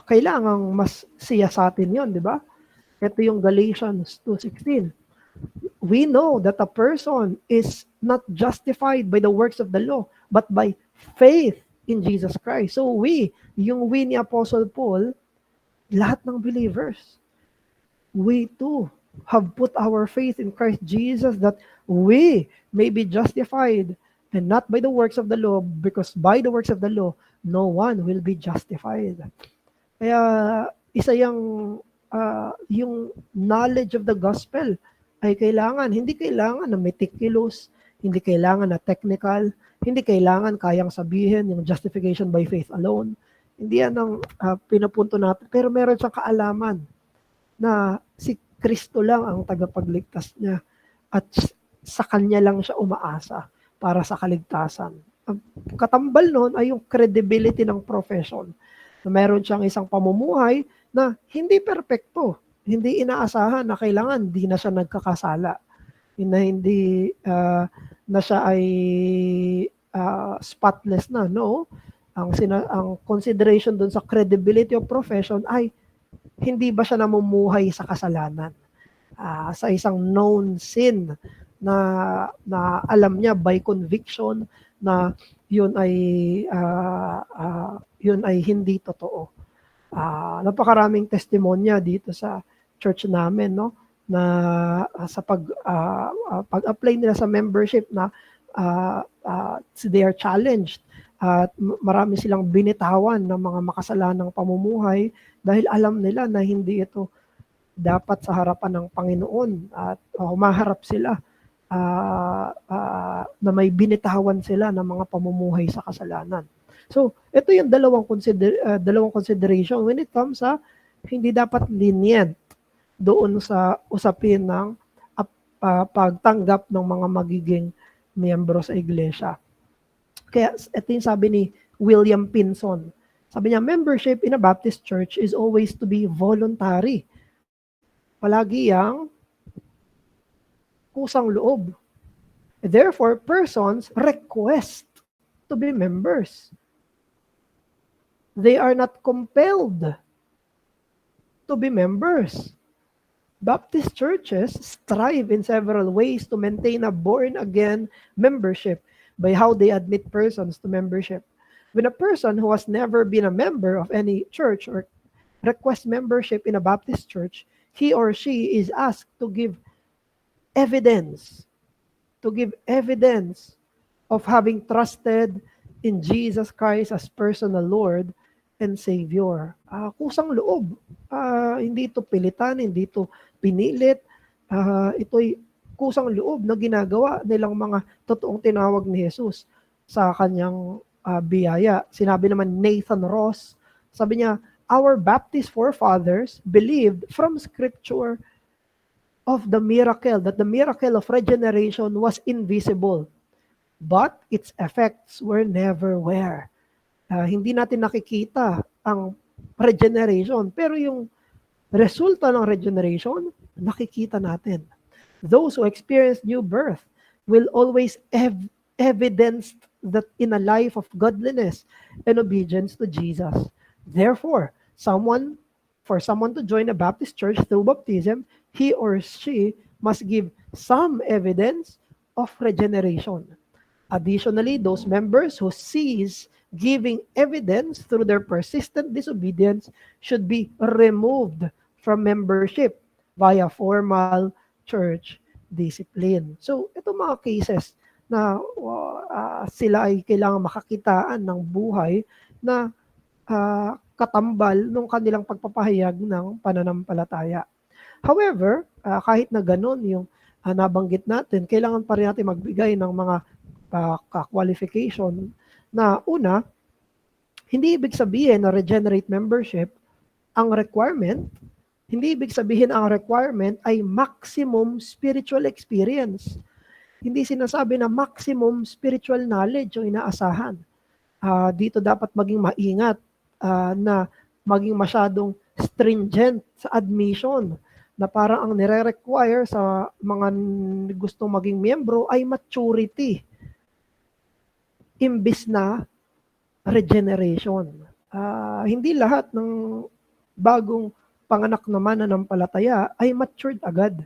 A: kailangang mas siyasatin yon, di ba? Ito yung Galatians 2:16. We know that a person is not justified by the works of the law, but by faith in Jesus Christ. So yung we ni Apostle Paul, lahat ng believers, we too have put our faith in Christ Jesus that we may be justified and not by the works of the law, because by the works of the law, no one will be justified. Kaya isa yung knowledge of the gospel ay hindi kailangan na meticulous, hindi kailangan na technical, hindi kailangan kayang sabihin yung justification by faith alone. Hindi yan ang pinupunto natin. Pero meron siyang kaalaman na si Kristo lang ang tagapagligtas niya at sa Kanya lang siya umaasa para sa kaligtasan. Ang katambal nun ay yung credibility ng profession. Na meron siyang isang pamumuhay na hindi perpekto, hindi inaasahan na kailangan di na siya nagkakasala, na hindi na siya ay spotless na, no? Ang consideration doon sa credibility of profession ay hindi ba siya namumuhay sa kasalanan, sa isang known sin na alam niya by conviction na yun ay hindi totoo. Napakaraming testimonya dito sa church namin, no, na sa pag-apply nila sa membership na they are challenged at marami silang binitawan ng mga makasalanang pamumuhay dahil alam nila na hindi ito dapat sa harapan ng Panginoon at humaharap sila na may binitawan sila ng mga pamumuhay sa kasalanan. So, ito yung dalawang consideration when it comes sa hindi dapat lenient doon sa usapin ng pagtanggap ng mga magiging miyembro sa iglesia. Kaya ito yung sabi ni William Pinson. Sabi niya, membership in a Baptist church is always to be voluntary. Palagi yang kusang loob. Therefore, persons request to be members. They are not compelled to be members. Baptist churches strive in several ways to maintain a born-again membership by how they admit persons to membership. When a person who has never been a member of any church or requests membership in a Baptist church, he or she is asked to give evidence of having trusted in Jesus Christ as personal Lord and Savior. Kusang loob. Hindi ito pilitan, hindi ito pinilit. Ito'y kusang loob na ginagawa nilang mga totoong tinawag ni Jesus sa kanyang biyaya. Sinabi naman Nathan Ross, sabi niya, our Baptist forefathers believed from Scripture of the miracle, that the miracle of regeneration was invisible, but its effects were never aware. Hindi natin nakikita ang regeneration, pero yung resulta ng regeneration, nakikita natin. Those who experience new birth will always evidence that in a life of godliness and obedience to Jesus. Therefore, for someone to join a Baptist church through baptism, he or she must give some evidence of regeneration. Additionally, those members who cease giving evidence through their persistent disobedience should be removed from membership via formal church discipline. So, ito mga cases na sila ay kailangan makakitaan ng buhay na katambal ng kanilang pagpapahayag ng pananampalataya. However, kahit na ganun yung nabanggit natin, kailangan pa rin natin magbigay ng mga qualification na una, hindi ibig sabihin na regenerate membership ang requirement, hindi ibig sabihin ang requirement ay maximum spiritual experience. Hindi sinasabi na maximum spiritual knowledge yung inaasahan. Dito dapat maging maingat na maging masyadong stringent sa admission na parang ang nire-require sa mga gustong maging miyembro ay maturity imbis na regeneration. Hindi lahat ng bagong panganak na mananampalataya ay matured agad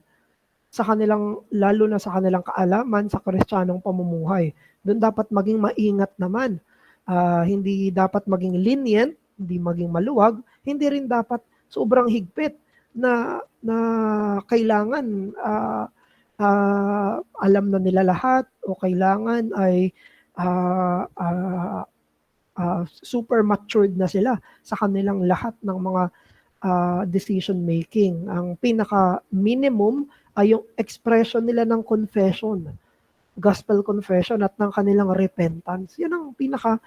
A: sa kanilang, lalo na sa kanilang kaalaman sa Kristiyanong pamumuhay. Doon dapat maging maingat naman. Hindi dapat maging lenient, hindi maging maluwag, hindi rin dapat sobrang higpit na kailangan alam na nila lahat o kailangan ay super matured na sila sa kanilang lahat ng mga decision making. Ang pinaka minimum ay yung expression nila ng confession, gospel confession at ng kanilang repentance. Yan ang pinaka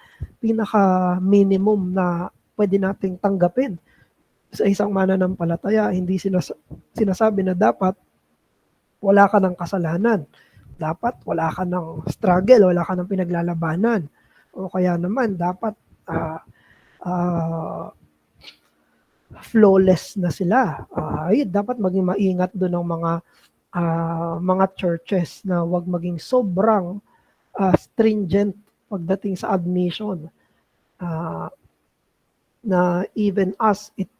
A: minimum na pwede nating tanggapin sa isang mananampalataya. Hindi sinasabi na dapat wala ka ng kasalanan. Dapat wala ka ng struggle, wala ka ng pinaglalabanan. O kaya naman dapat flawless na sila. Dapat maging maingat doon ng mga churches na wag maging sobrang stringent pagdating sa admission. Na even us, it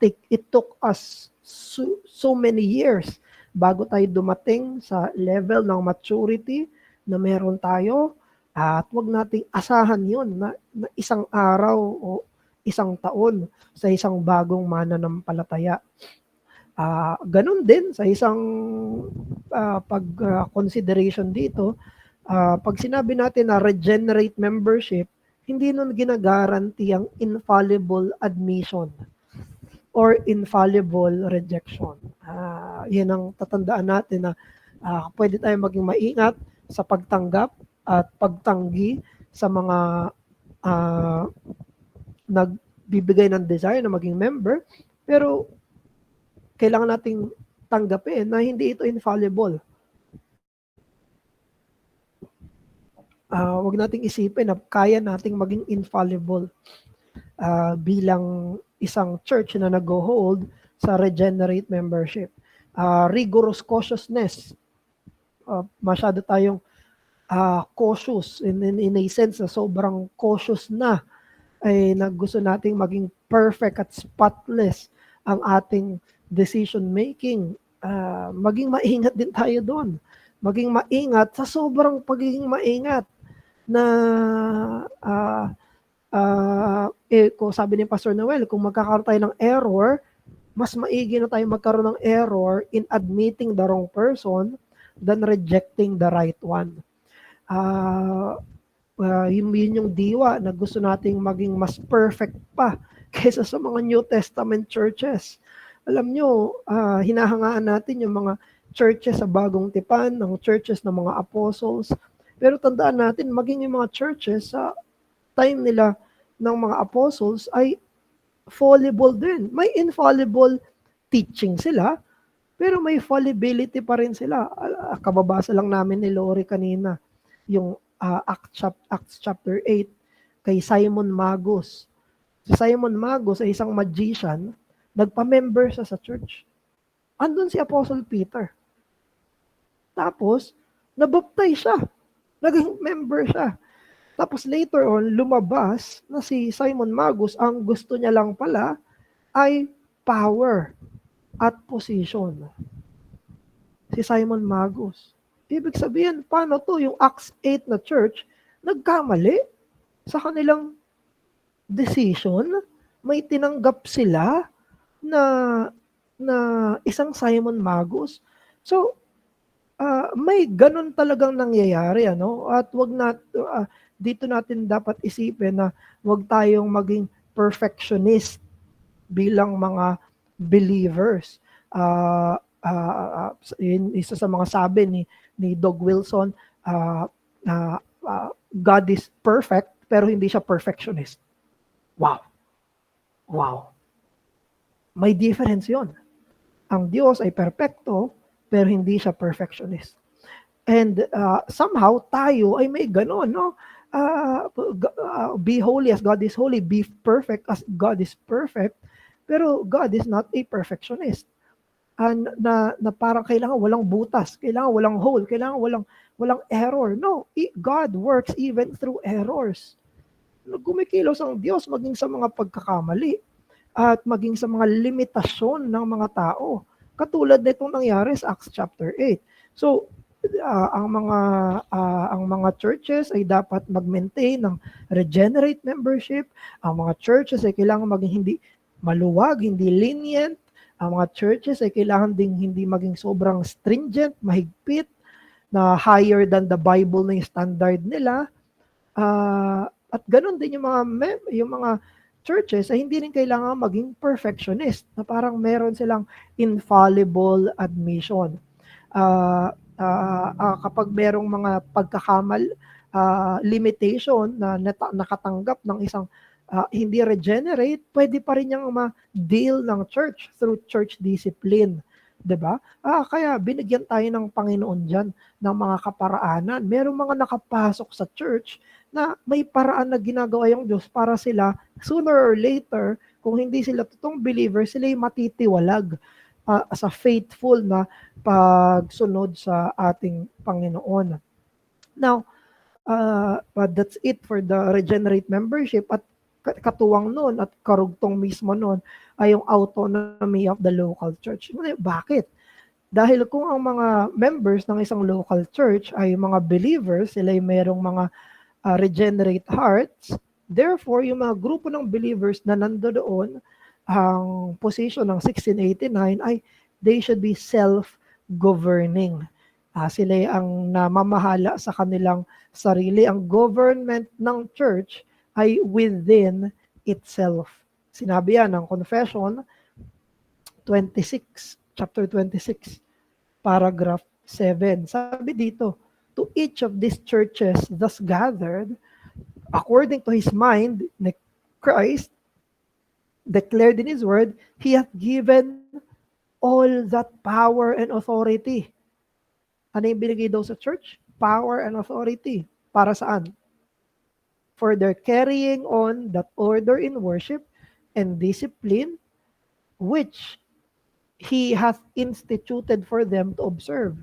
A: took us so many years bago tayo dumating sa level ng maturity na meron tayo, at wag nating asahan yun na isang araw o isang taon sa isang bagong mananampalataya. Ganun din sa isang consideration dito, pag sinabi natin na regenerate membership, hindi nun ginagaranti ang infallible admission or infallible rejection. Yan ang tatandaan natin na pwede tayong maging maingat sa pagtanggap at pagtanggi sa mga nagbibigay ng desire na maging member, pero kailangan nating tanggapin na hindi ito infallible. Wag nating isipin na kaya nating maging infallible bilang isang church na nag-hold sa regenerate membership. Rigorous cautiousness. Masyado tayong cautious in a sense na sobrang cautious na ay gusto nating maging perfect at spotless ang ating decision making. Maging maingat din tayo doon. Maging maingat sa sobrang pagiging maingat na kung sabi ni Pastor Noel, kung magkakaroon tayo ng error, mas maigi na tayo magkaroon ng error in admitting the wrong person than rejecting the right one. Yun yung diwa na gusto nating maging mas perfect pa kaysa sa mga New Testament churches. Alam nyo, hinahangaan natin yung mga churches sa Bagong Tipan, ng churches ng mga apostles. Pero tandaan natin, maging yung mga churches sa time nila ng mga apostles ay fallible din. May infallible teaching sila, pero may fallibility pa rin sila. Kababasa lang namin ni Lori kanina, yung Acts chapter 8, kay Simon Magus. Si Simon Magus ay isang magician, nagpa-member siya sa church. Andun si Apostle Peter. Tapos, nabaptize siya. Naging member siya. Tapos later on, lumabas na si Simon Magus, ang gusto niya lang pala ay power at position. Si Simon Magus. Ibig sabihin, paano to? Yung Acts 8 na church, nagkamali sa kanilang decision. May tinanggap sila na isang Simon Magus. So, may ganun talagang nangyayari, ano? At dito natin dapat isipin na wag tayong maging perfectionist bilang mga believers. Isa sa mga sabi ni Doug Wilson, God is perfect pero hindi siya perfectionist. Wow. May difference 'yon. Ang Diyos ay perpekto pero hindi siya perfectionist. And somehow tayo ay may gano'n, no? Be holy as God is holy, be perfect as God is perfect. Pero God is not a perfectionist. Na parang kailangan walang butas, kailangan walang hole, kailangan walang error. No, God works even through errors. Gumikilos ang Diyos maging sa mga pagkakamali at maging sa mga limitasyon ng mga tao. Katulad nitong nangyari sa Acts chapter 8. So, ang mga churches ay dapat mag-maintain ng regenerate membership. Ang mga churches ay kailangan maging hindi maluwag, hindi lenient. Ang mga churches ay kailangan ding hindi maging sobrang stringent, mahigpit, na higher than the Bible na yung standard nila. At ganun din yung mga churches ay hindi rin kailangan maging perfectionist, na parang meron silang infallible admission. kapag merong mga limitation na nakatanggap ng isang hindi regenerate, pwede pa rin niyang ma-deal ng church through church discipline. 'Di ba? Kaya binigyan tayo ng Panginoon diyan ng mga kaparaanan. Merong mga nakapasok sa church na may paraan na ginagawa yung Diyos para sila sooner or later, kung hindi sila totoong believer, sila yung matitiwalag sa faithful na pagsunod sa ating Panginoon. Now, that's it for the regenerate membership. At katuwang nun at karugtong mismo nun ay yung autonomy of the local church. Bakit? Dahil kung ang mga members ng isang local church ay mga believers, sila ay merong mga regenerate hearts, therefore, yung mga grupo ng believers na nandoon, ang position ng 1689 ay they should be self-governing. Sila ang namamahala sa kanilang sarili. Ang government ng church ay within itself. Sinabi yan ng Confession 26, chapter 26, paragraph 7. Sabi dito, to each of these churches thus gathered, according to his mind, Christ declared in his word, he hath given all that power and authority. Ano yung binigay daw sa church? Power and authority. Para saan? For their carrying on that order in worship and discipline, which he hath instituted for them to observe,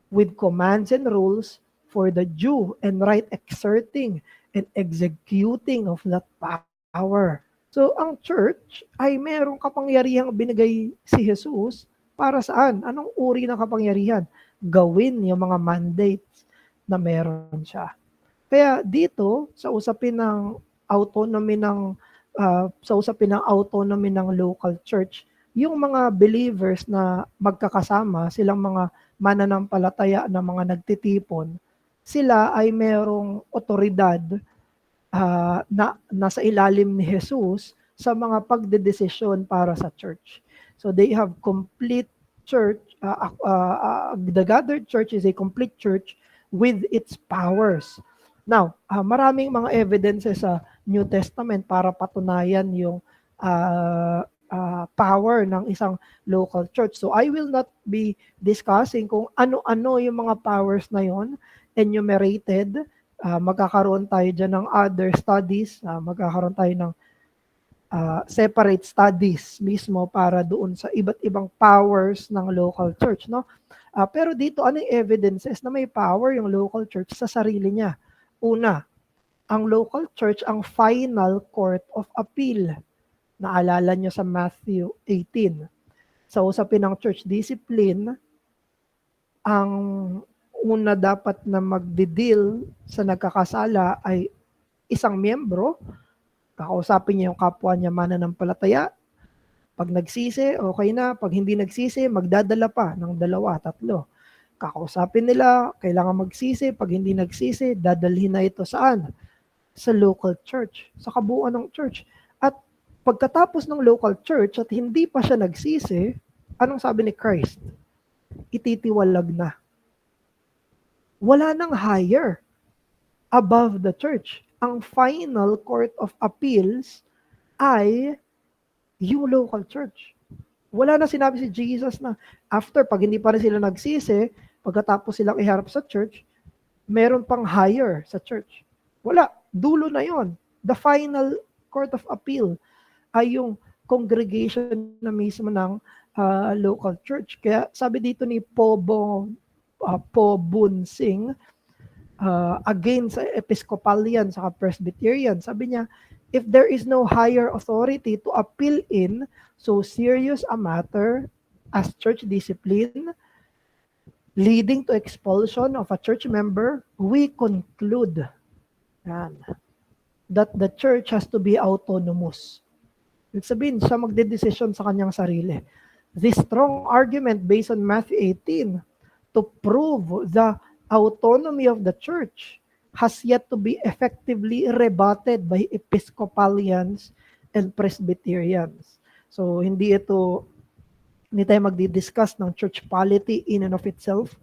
A: with commands and rules for the due and right exerting and executing of that power. So, ang church ay merong kapangyarihang binigay si Jesus para saan? Anong uri ng kapangyarihan? Gawin yung mga mandates na meron siya. Kaya dito, sa usapin ng autonomy ng local church, yung mga believers na magkakasama, silang mga mananampalataya na mga nagtitipon, sila ay merong otoridad na nasa ilalim ni Jesus sa mga pagdedesisyon para sa church. So they have complete church, the gathered church is a complete church with its powers. Now, maraming mga evidences sa New Testament para patunayan yung power ng isang local church. So I will not be discussing kung ano-ano yung mga powers na yon enumerated. Magkakaroon tayo dyan ng other studies, magkakaroon tayo ng separate studies mismo para doon sa iba't ibang powers ng local church, no? Pero dito, ano yung evidences na may power yung local church sa sarili niya? Una, ang local church ang final court of appeal. Naalala nyo sa Matthew 18. Sa usapin ng church discipline, ang una dapat na magdi-deal sa nagkakasala ay isang miyembro. Kakausapin niya yung kapwa niya mananampalataya. Pag nagsisi, okay na. Pag hindi nagsisi, magdadala pa ng 2, 3. Kakausapin nila, kailangan magsisi. Pag hindi nagsisi, dadalhin na ito saan? Sa local church, sa kabuuan ng church. At pagkatapos ng local church at hindi pa siya nagsisi, anong sabi ni Christ? Ititiwalag na. Wala nang higher above the church. Ang final court of appeals ay yung local church. Wala na sinabi si Jesus na after, pag hindi pa rin sila nagsisi, pagkatapos silang iharap sa church, meron pang higher sa church. Wala. Dulo na yon. The final court of appeal ay yung congregation na mismo ng local church. Kaya sabi dito ni Po Bunsing, against Episcopalian sa Presbyterian, sabi niya, if there is no higher authority to appeal in so serious a matter as church discipline, leading to expulsion of a church member, we conclude that the church has to be autonomous. Ibig sabihin, siya magdedesisyon sa kanyang sarili. This strong argument based on Matthew 18 to prove the autonomy of the church has yet to be effectively rebutted by Episcopalians and Presbyterians. So, hindi ito Hindi tayo magdi-discuss ng church polity in and of itself.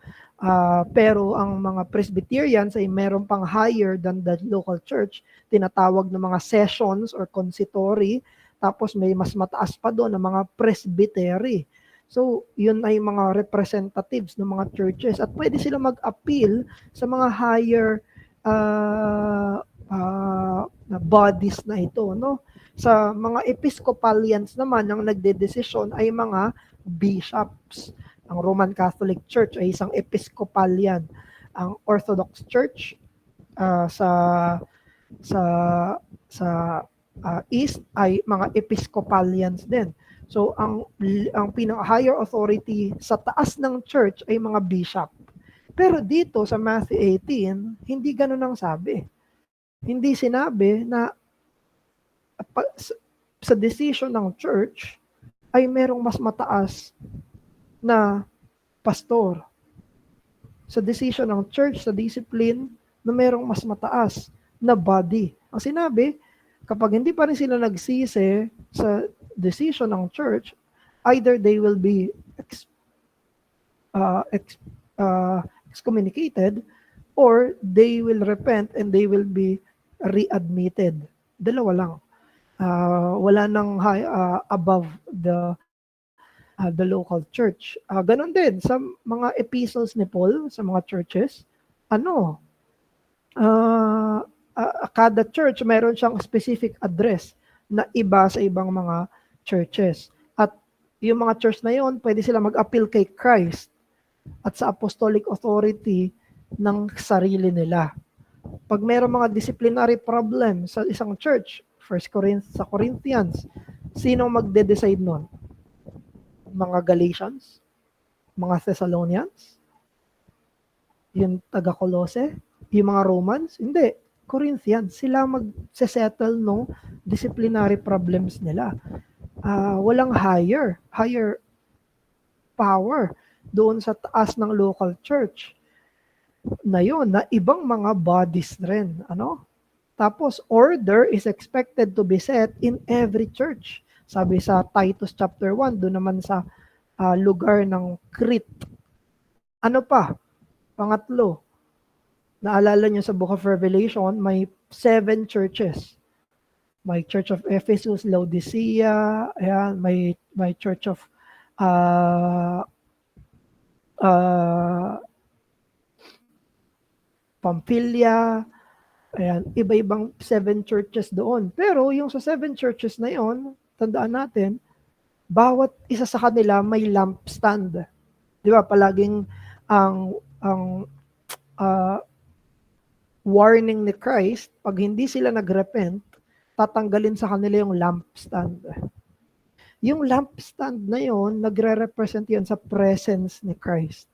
A: Pero ang mga Presbyterians ay meron pang higher than the local church, tinatawag ng mga sessions or consistory, tapos may mas mataas pa doon ng mga presbytery. So, yun ay mga representatives ng mga churches at pwede sila mag-appeal sa mga higher bodies na ito, no? Sa mga Episcopalians naman, ang nagdedesisyon ay mga bishops. Ang Roman Catholic Church ay isang Episcopalian. Ang Orthodox Church sa East ay mga Episcopalians din. So ang pinaka-higher authority sa taas ng church ay mga bishop. Pero dito sa Matthew 18, hindi ganoon ang sabi. Hindi sinabi na sa decision ng church ay merong mas mataas na pastor. Sa decision ng church, sa discipline, na merong mas mataas na body. Ang sinabi, kapag hindi pa rin sila nagsisi sa decision ng church, either they will be excommunicated or they will repent and they will be readmitted. Dalawa lang. Wala nang above the local church. Ganon din sa mga epistles ni Paul sa mga churches. Kada church mayroon siyang specific address na iba sa ibang mga churches. At yung mga church na yon, pwede sila mag-appeal kay Christ at sa apostolic authority ng sarili nila. Pag mayroong mga disciplinary problem sa isang church, sa Corinthians, sino magde-decide nun? Mga Galatians? Mga Thessalonians? Yung taga-Colose? Yung mga Romans? Hindi. Corinthians. Sila mag-settle no disciplinary problems nila. Walang higher power doon sa taas ng local church na yun, na ibang mga bodies rin. Tapos, order is expected to be set in every church. Sabi sa Titus chapter 1, doon naman sa lugar ng Crete. Ano pa? Pangatlo, naalala nyo sa Book of Revelation, may 7 churches. May Church of Ephesus, Laodicea, ayan, may Church of Pamphylia, ayan, iba-ibang 7 churches doon. Pero yung sa 7 churches na yon, tandaan natin, bawat isa sa kanila may lampstand. Di ba? Palaging ang warning ni Christ, pag hindi sila nagrepent, tatanggalin sa kanila yung lampstand. Yung lampstand na yon, nagre-represent yon sa presence ni Christ.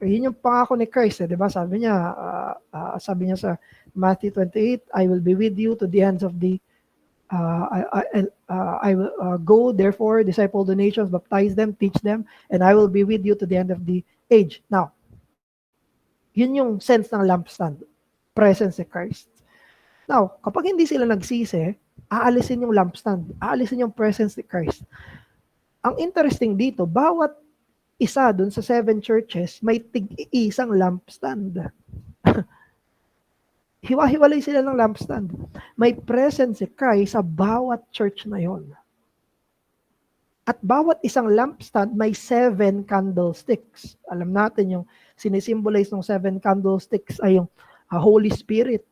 A: Yun yung pangako ni Christ, di ba? Sabi niya sa Matthew 28, I will be with you to the ends of the I will go, therefore, disciple the nations, baptize them, teach them, and I will be with you to the end of the age. Now, yun yung sense ng lampstand, presence ni Christ. Now, kapag hindi sila nagsisi, aalisin yung lampstand, aalisin yung presence ni Christ. Ang interesting dito, bawat isa dun sa 7 churches, may tig-iisang lampstand. Hiwa-hiwalay sila ng lampstand. May presence si Christ sa bawat church na yon. At bawat isang lampstand may 7 candlesticks. Alam natin yung sinisimbolize ng 7 candlesticks ay yung Holy Spirit,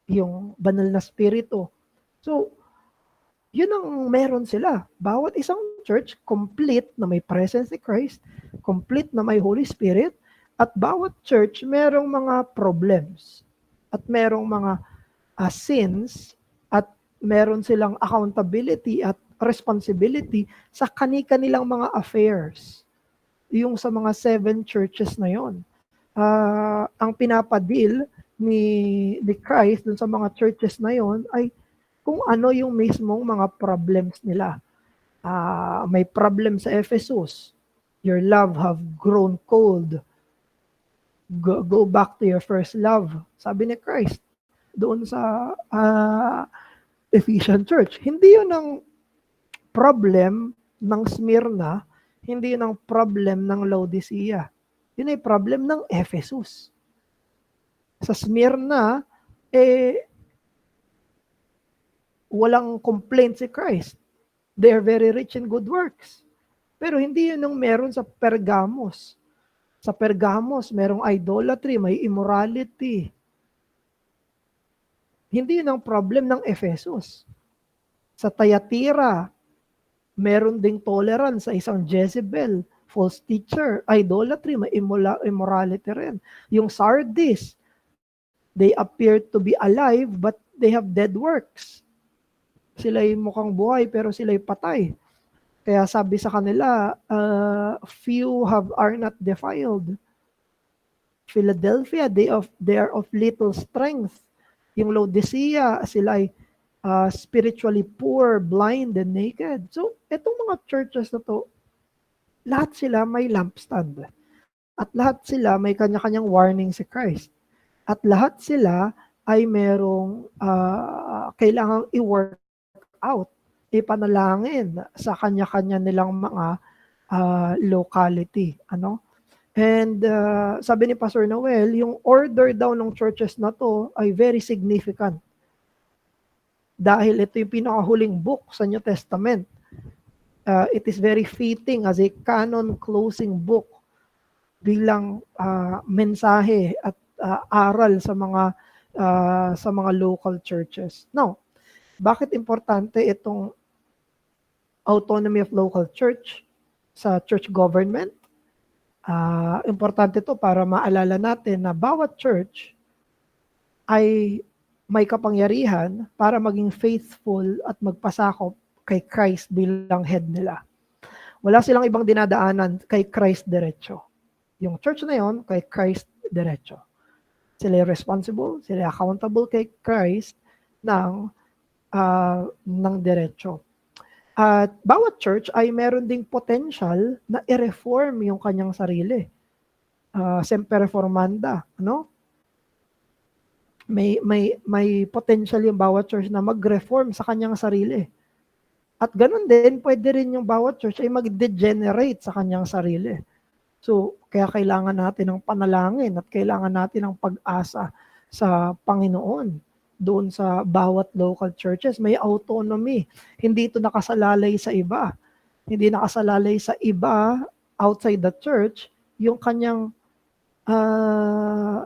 A: yung banal na spirito. So, yun ang meron sila. Bawat isang church, complete na may presence ni Christ, complete na may Holy Spirit, at bawat church merong mga problems, at merong mga sins, at meron silang accountability at responsibility sa kani-kanilang mga affairs. Yung sa mga 7 churches na yon. Ang pinapadil ni Christ dun sa mga churches na yon ay kung ano yung mismong mga problems nila. May problem sa Ephesus. Your love have grown cold. Go back to your first love. Sabi ni Christ doon sa Ephesian church. Hindi yun ang problem ng Smyrna, hindi yun ang problem ng Laodicea. Yun ay problem ng Ephesus. Sa Smyrna, walang complaint si Christ. They are very rich in good works. Pero hindi yun ang meron sa Pergamos. Sa Pergamos, merong idolatry, may immorality. Hindi yun ang problem ng Ephesus. Sa Thyatira, meron ding tolerance sa isang Jezebel, false teacher, idolatry, may immorality rin. Yung Sardis, they appear to be alive but they have dead works. Sila'y mukhang buhay pero sila'y patay. Kaya sabi sa kanila, few are not defiled. Philadelphia, they are of little strength. Yung Laodicea, sila ay spiritually poor, blind, and naked. So, itong mga churches na to, lahat sila may lampstand. At lahat sila may kanya-kanyang warning si Christ. At lahat sila ay merong kailangang i-work out, ipanalangin sa kanya-kanya nilang mga locality. Ano? And sabi ni Pastor Noel, yung order daw ng churches na to ay very significant. Dahil ito yung pinakahuling book sa New Testament. It is very fitting as a canon closing book bilang mensahe at aral sa mga local churches. Now, bakit importante itong autonomy of local church sa church government? Importante to para maalala natin na bawat church ay may kapangyarihan para maging faithful at magpasakop kay Christ bilang head nila. Wala silang ibang dinadaanan, kay Christ diretso. Yung church na yon kay Christ diretso. Sila responsible, sila accountable kay Christ ng diretso. At bawat church ay meron ding potential na i-reform yung kanyang sarili. Semper reformanda, ano? May potential yung bawat church na mag-reform sa kanyang sarili. At ganun din, pwede rin yung bawat church ay mag-degenerate sa kanyang sarili. So, kaya kailangan natin ng panalangin at kailangan natin ng pag-asa sa Panginoon. Doon sa bawat local churches, may autonomy. Hindi ito nakasalalay sa iba. Hindi nakasalalay sa iba outside the church yung kanyang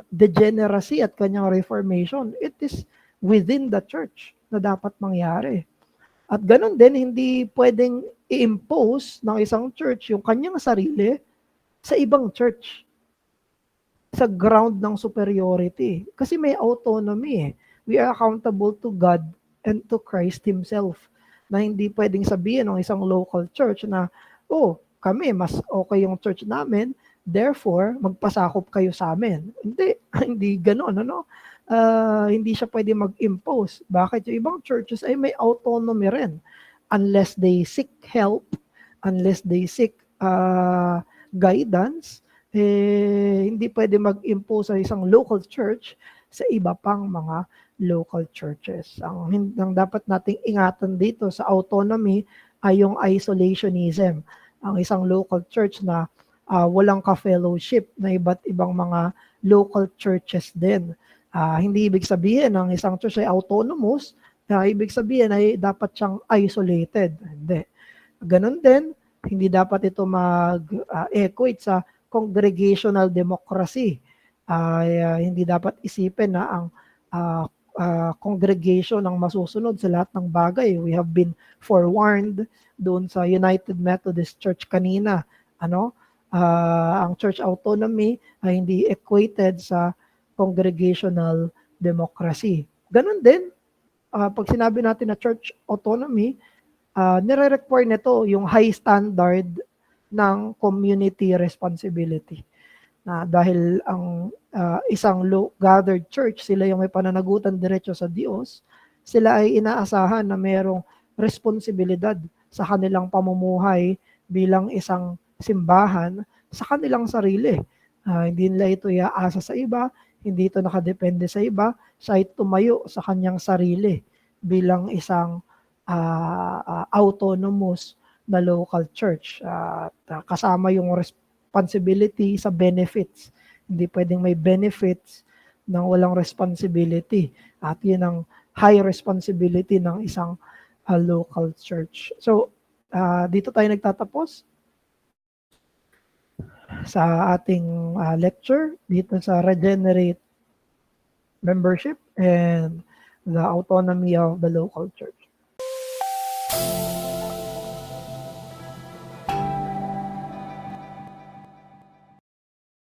A: degeneracy at kanyang reformation. It is within the church na dapat mangyari. At ganun din, hindi pwedeng i-impose ng isang church yung kanyang sarili sa ibang church sa ground ng superiority. Kasi may autonomy eh. We are accountable to God and to Christ Himself. Na hindi pwedeng sabihin ng isang local church na, kami, mas okay yung church namin, therefore, magpasakop kayo sa amin. Hindi, hindi gano'n, ano? Hindi siya pwede mag-impose. Bakit? Yung ibang churches ay may autonomy rin. Unless they seek help, unless they seek guidance, hindi pwede mag-impose sa isang local church sa iba pang mga local churches. Ang dapat nating ingatan dito sa autonomy ay yung isolationism. Ang isang local church na walang ka-fellowship na iba't ibang mga local churches din. Hindi ibig sabihin ng isang church ay autonomous, ibig sabihin ay dapat siyang isolated. Hindi. Ganon din, hindi dapat ito mag-equate sa congregational democracy. Hindi dapat isipin na ang congregation ang masusunod sa lahat ng bagay. We have been forewarned doon sa United Methodist Church kanina. Ang church autonomy ay hindi equated sa congregational democracy. Ganon din, pag sinabi natin na church autonomy, nire-require nito yung high standard ng community responsibility. Dahil ang isang gathered church, sila yung may pananagutan diretso sa Diyos, sila ay inaasahan na mayroong responsibilidad sa kanilang pamumuhay bilang isang simbahan sa kanilang sarili. Hindi nila ito iaasa sa iba, hindi ito nakadepende sa iba, siya ay tumayo sa kanyang sarili bilang isang autonomous the local church at kasama yung responsibility sa benefits. Hindi pwedeng may benefits ng walang responsibility at yun ang high responsibility ng isang local church. So, dito tayo nagtatapos sa ating lecture dito sa Regenerate Membership and the Autonomy of the Local Church.